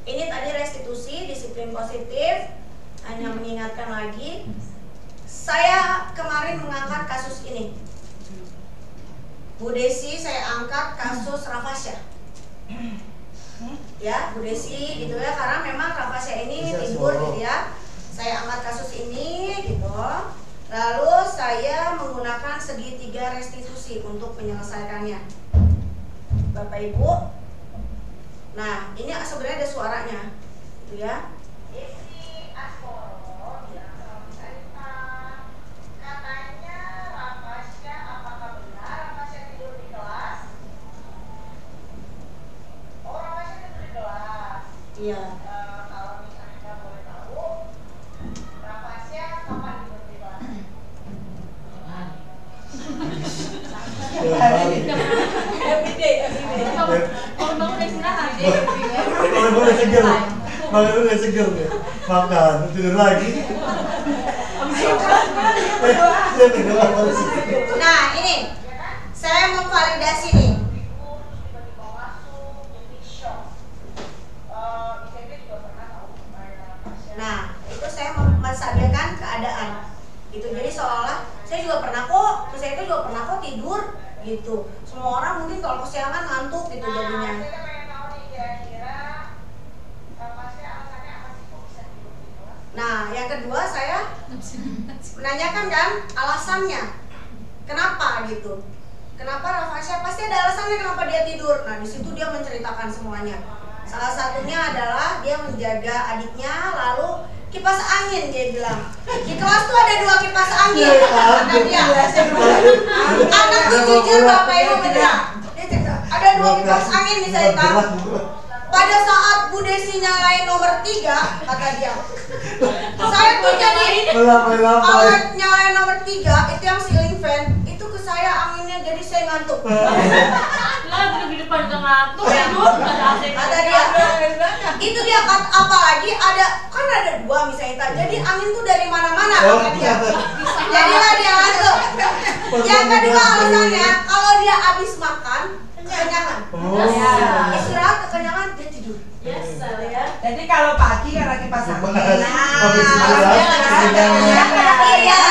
Ini tadi restitusi, disiplin positif. Hanya mengingatkan lagi, saya kemarin mengangkat kasus ini. Bu Desi saya angkat kasus Rafasya. Ya, Bu Desi gitu ya, karena memang Rafasya ini timbul gitu ya. Saya angkat kasus ini gitu. Lalu saya menggunakan segitiga restitusi untuk menyelesaikannya. Bapak Ibu. Nah, ini sebenarnya ada suaranya. Gitu ya. Iya. Kalau misalnya nggak boleh tahu, Rafasya kapan tidur di kelas? Everyday. Kalau bangun udah istirahat. Kalau udah seger, makan udah seger nih, makan tidur lagi. Nah ini saya memvalidasi nih. Nah itu saya menstabilkan keadaan gitu. Jadi seolah saya juga pernah kok, saya itu juga pernah kok tidur gitu. Semua orang mungkin kalau kesiangan ngantuk gitu jadinya. Nah, yang kedua saya menanyakan kan alasannya, kenapa gitu? Kenapa Rafasya? Pasti ada alasannya kenapa dia tidur. Nah, di situ dia menceritakan semuanya. Salah satunya adalah dia menjaga adiknya, lalu kipas angin dia bilang. Di kelas tuh ada 2 kipas angin. Kata dia. Anak tuh jujur Bapak Ibu beneran. Dia cerita, ada 2 kipas angin nih saya tahu. Pada saat Bu Desi nyalain nomor 3, kata dia, saya tuh jadi kalau nyalain nomor 3 itu yang ceiling fan, itu ke saya anginnya jadi saya ngantuk. Lah di depan udah ngantuk ya, kata dia. Itu dia kata apalagi ada kan ada 2 misalnya, jadi angin tuh dari mana-mana kata dia. Jadilah dia ngantuk. Yang kedua alasannya kalau dia habis makan kekenyangan. Istirahat kekenyangan dia tidur. Yes, ya. Jadi kalau pagi kan lagi pas angin. Iya.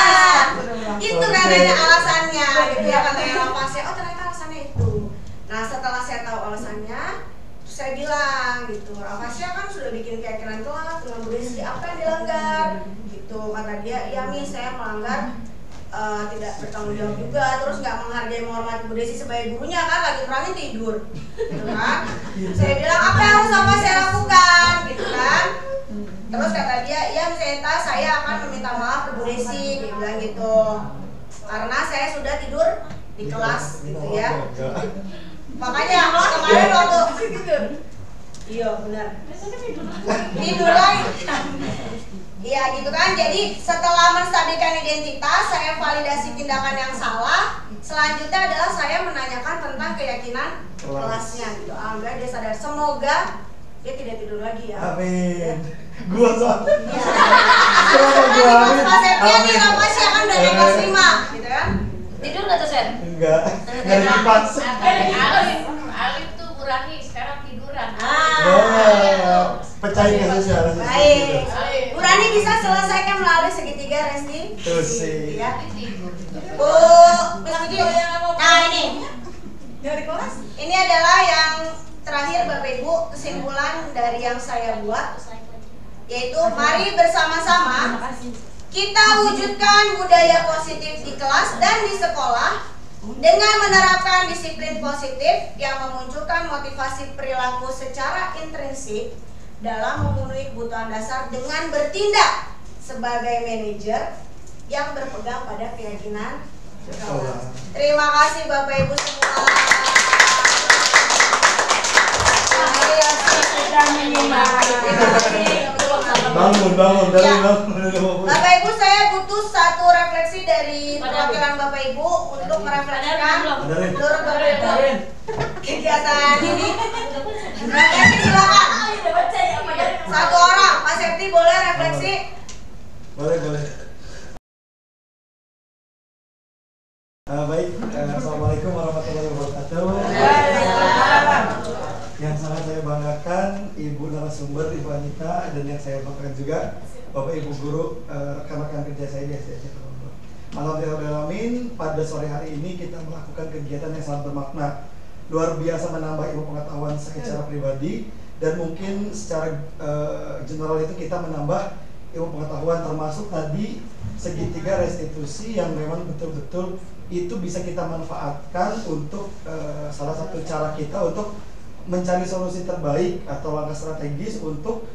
Itu katanya alasannya gitu ya katanya Rafasya. Oh ternyata alasannya itu. Nah setelah saya tahu alasannya, saya bilang gitu, Rafasya kan sudah bikin keyakinan kelas dengan Bu Desi, apa yang dilanggar? Gitu kata dia, iya Mi saya melanggar. Tidak bertanggung jawab juga, terus nggak menghargai menghormati Bu Desi sebagai gurunya kan lagi kurangin tidur, gitu kan? Saya bilang apa yang harus saya lakukan, gitu kan? Terus kata dia, iya Miss saya akan meminta maaf ke Bu Desi, dia bilang gitu, karena saya sudah tidur di kelas, gitu ya. Makanya kemarin waktu tidur, iya benar, tidur lagi. Iya gitu kan, jadi setelah menstabilkan identitas, saya validasi tindakan yang salah. Selanjutnya adalah saya menanyakan tentang keyakinan kelasnya gitu. Alhamdulillah dia sadar, semoga dia tidak tidur lagi ya. Amin. Gua sama. Pas Sepia nih Rafasya kan udah kelas 5 gitu kan. Tidur nggak tuh Sen? Enggak. Enggak dipas. Alif tuh kurangi sekarang tiduran. Pecahin kasusnya. Baik. Bu Rani bisa selesaikan melalui segitiga restitusi. Ya. Bu, nah ini dari kelas. Ini adalah yang terakhir Bapak Ibu, kesimpulan dari yang saya buat, yaitu mari bersama-sama kita wujudkan budaya positif di kelas dan di sekolah dengan menerapkan disiplin positif yang memunculkan motivasi perilaku secara intrinsik dalam memenuhi kebutuhan dasar dengan bertindak sebagai manajer yang berpegang pada keyakinan kelas. Terima kasih Bapak Ibu semua. Bangun dari Bapak Ibu saya butuh satu refleksi dari perwakilan Bapak Ibu untuk merefleksikan seluruh Bapak Ibu kegiatan ini. Refleksi silakan. Satu orang, Pak Septi boleh refleksi? Boleh. Baik, assalamualaikum warahmatullahi wabarakatuh. Yang sangat saya banggakan Ibu narasumber, Ibu Anita, dan yang saya banggakan juga Bapak Ibu guru, rekan-rekan kerja saya di SDC. Alhamdulillah, pada sore hari ini kita melakukan kegiatan yang sangat bermakna, luar biasa menambah ilmu pengetahuan secara pribadi, dan mungkin secara general itu kita menambah ilmu pengetahuan, termasuk tadi segitiga restitusi yang memang betul-betul itu bisa kita manfaatkan untuk salah satu cara kita untuk mencari solusi terbaik atau langkah strategis untuk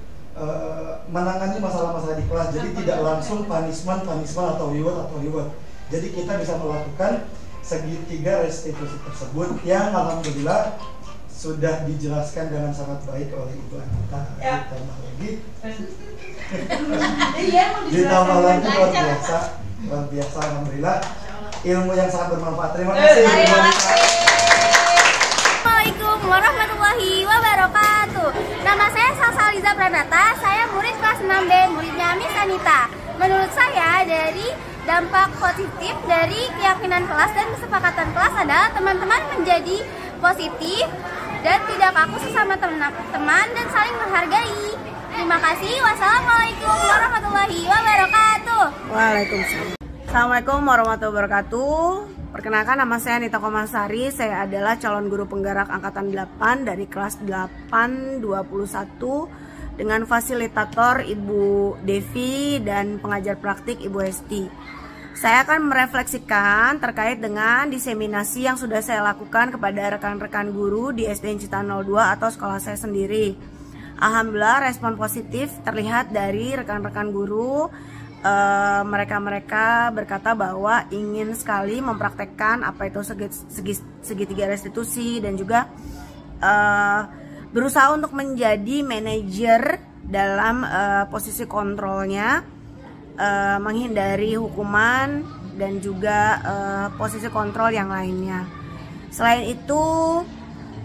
menangani masalah-masalah di kelas. Jadi tidak langsung punishment atau reward. Jadi kita bisa melakukan segitiga restitusi tersebut yang alhamdulillah sudah dijelaskan dengan sangat baik oleh Ibu Anita. Ditambah lagi luar biasa alhamdulillah ilmu yang sangat bermanfaat. Terima kasih. Assalamualaikum warahmatullahi wabarakatuh. Nama saya Salsa Liza Pranata. Saya murid kelas 6B, muridnya Miss Anita. Menurut saya dari Dampak positif dari keyakinan kelas dan kesepakatan kelas adalah teman-teman menjadi positif dan tidak kaku sesama teman dan saling menghargai. Terima kasih. Wassalamualaikum warahmatullahi wabarakatuh. Waalaikumsalam. Assalamualaikum warahmatullahi wabarakatuh. Perkenalkan, nama saya Nita Komasari. Saya adalah calon guru penggerak angkatan 8 dari kelas 821 dengan fasilitator Ibu Devi dan pengajar praktik Ibu Hesti. Saya akan merefleksikan terkait dengan diseminasi yang sudah saya lakukan kepada rekan-rekan guru di SD Cita 02 atau sekolah saya sendiri. Alhamdulillah respon positif terlihat dari rekan-rekan guru. Mereka berkata bahwa ingin sekali mempraktekkan apa itu segitiga restitusi dan juga berusaha untuk menjadi manajer dalam posisi kontrolnya, menghindari hukuman dan juga posisi kontrol yang lainnya. Selain itu,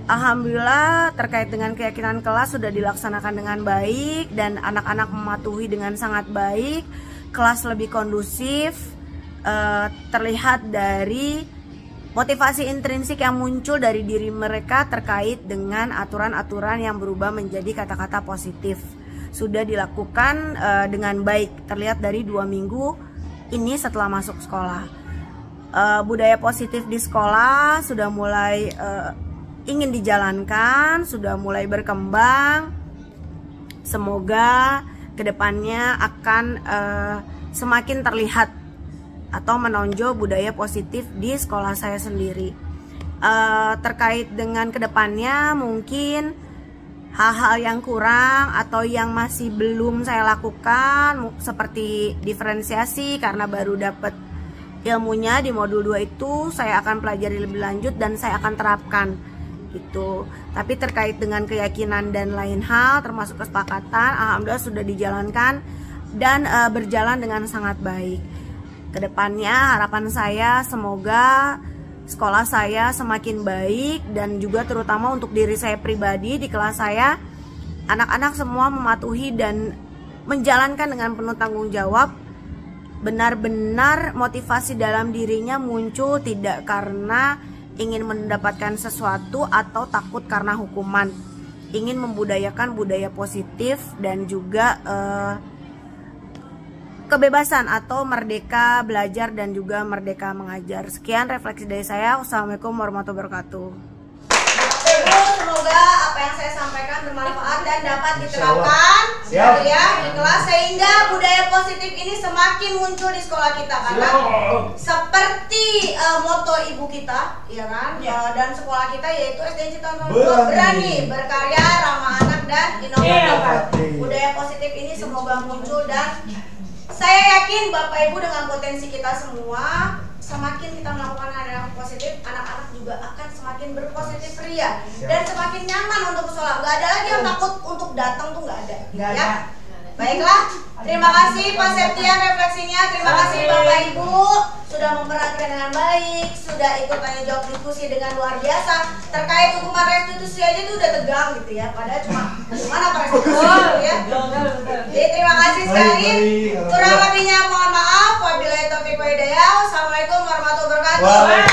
alhamdulillah terkait dengan keyakinan kelas sudah dilaksanakan dengan baik dan anak-anak mematuhi dengan sangat baik. Kelas lebih kondusif, terlihat dari motivasi intrinsik yang muncul dari diri mereka terkait dengan aturan-aturan yang berubah menjadi kata-kata positif. Sudah dilakukan dengan baik, terlihat dari 2 minggu ini setelah masuk sekolah. Budaya positif di sekolah sudah mulai ingin dijalankan, sudah mulai berkembang. Semoga kedepannya akan semakin terlihat atau menonjol budaya positif di sekolah saya sendiri. Terkait dengan kedepannya mungkin hal-hal yang kurang atau yang masih belum saya lakukan seperti diferensiasi karena baru dapat ilmunya di modul 2 itu saya akan pelajari lebih lanjut dan saya akan terapkan gitu. Tapi terkait dengan keyakinan dan lain hal termasuk kesepakatan, alhamdulillah sudah dijalankan dan berjalan dengan sangat baik. Kedepannya harapan saya semoga sekolah saya semakin baik dan juga terutama untuk diri saya pribadi di kelas saya, anak-anak semua mematuhi dan menjalankan dengan penuh tanggung jawab. Benar-benar motivasi dalam dirinya muncul tidak karena ingin mendapatkan sesuatu atau takut karena hukuman. Ingin membudayakan budaya positif dan juga kebebasan atau merdeka belajar dan juga merdeka mengajar. Sekian refleksi dari saya. Wassalamualaikum warahmatullahi wabarakatuh. Semoga apa yang saya sampaikan bermanfaat dan dapat diterapkan gitu ya di kelas sehingga budaya positif ini semakin muncul di sekolah kita karena seperti moto ibu kita ya kan dan sekolah kita yaitu SD Cita 02 berani berkarya ramah anak dan inovatif. Budaya positif ini semoga muncul dan saya yakin Bapak Ibu dengan potensi kita semua semakin kita melakukan hal yang positif, anak-anak juga akan semakin berpositif ria dan semakin nyaman untuk sekolah. Gak ada lagi yang takut untuk datang tuh nggak ada. Ya, baiklah. Terima kasih Pak Septian refleksinya. Terima kasih Bapak Ibu sudah memperhatikan dengan baik, sudah ikut tanya jawab diskusi dengan luar biasa terkait hukuman restitusi aja tuh udah tegang gitu ya. Padahal cuma gimana Pak restitusi gitu ya. Jadi terima kasih sekali. Kurang lebihnya mohon maaf. Wabillahi taufiq wa hidayah. Wassalamualaikum warahmatullahi wabarakatuh.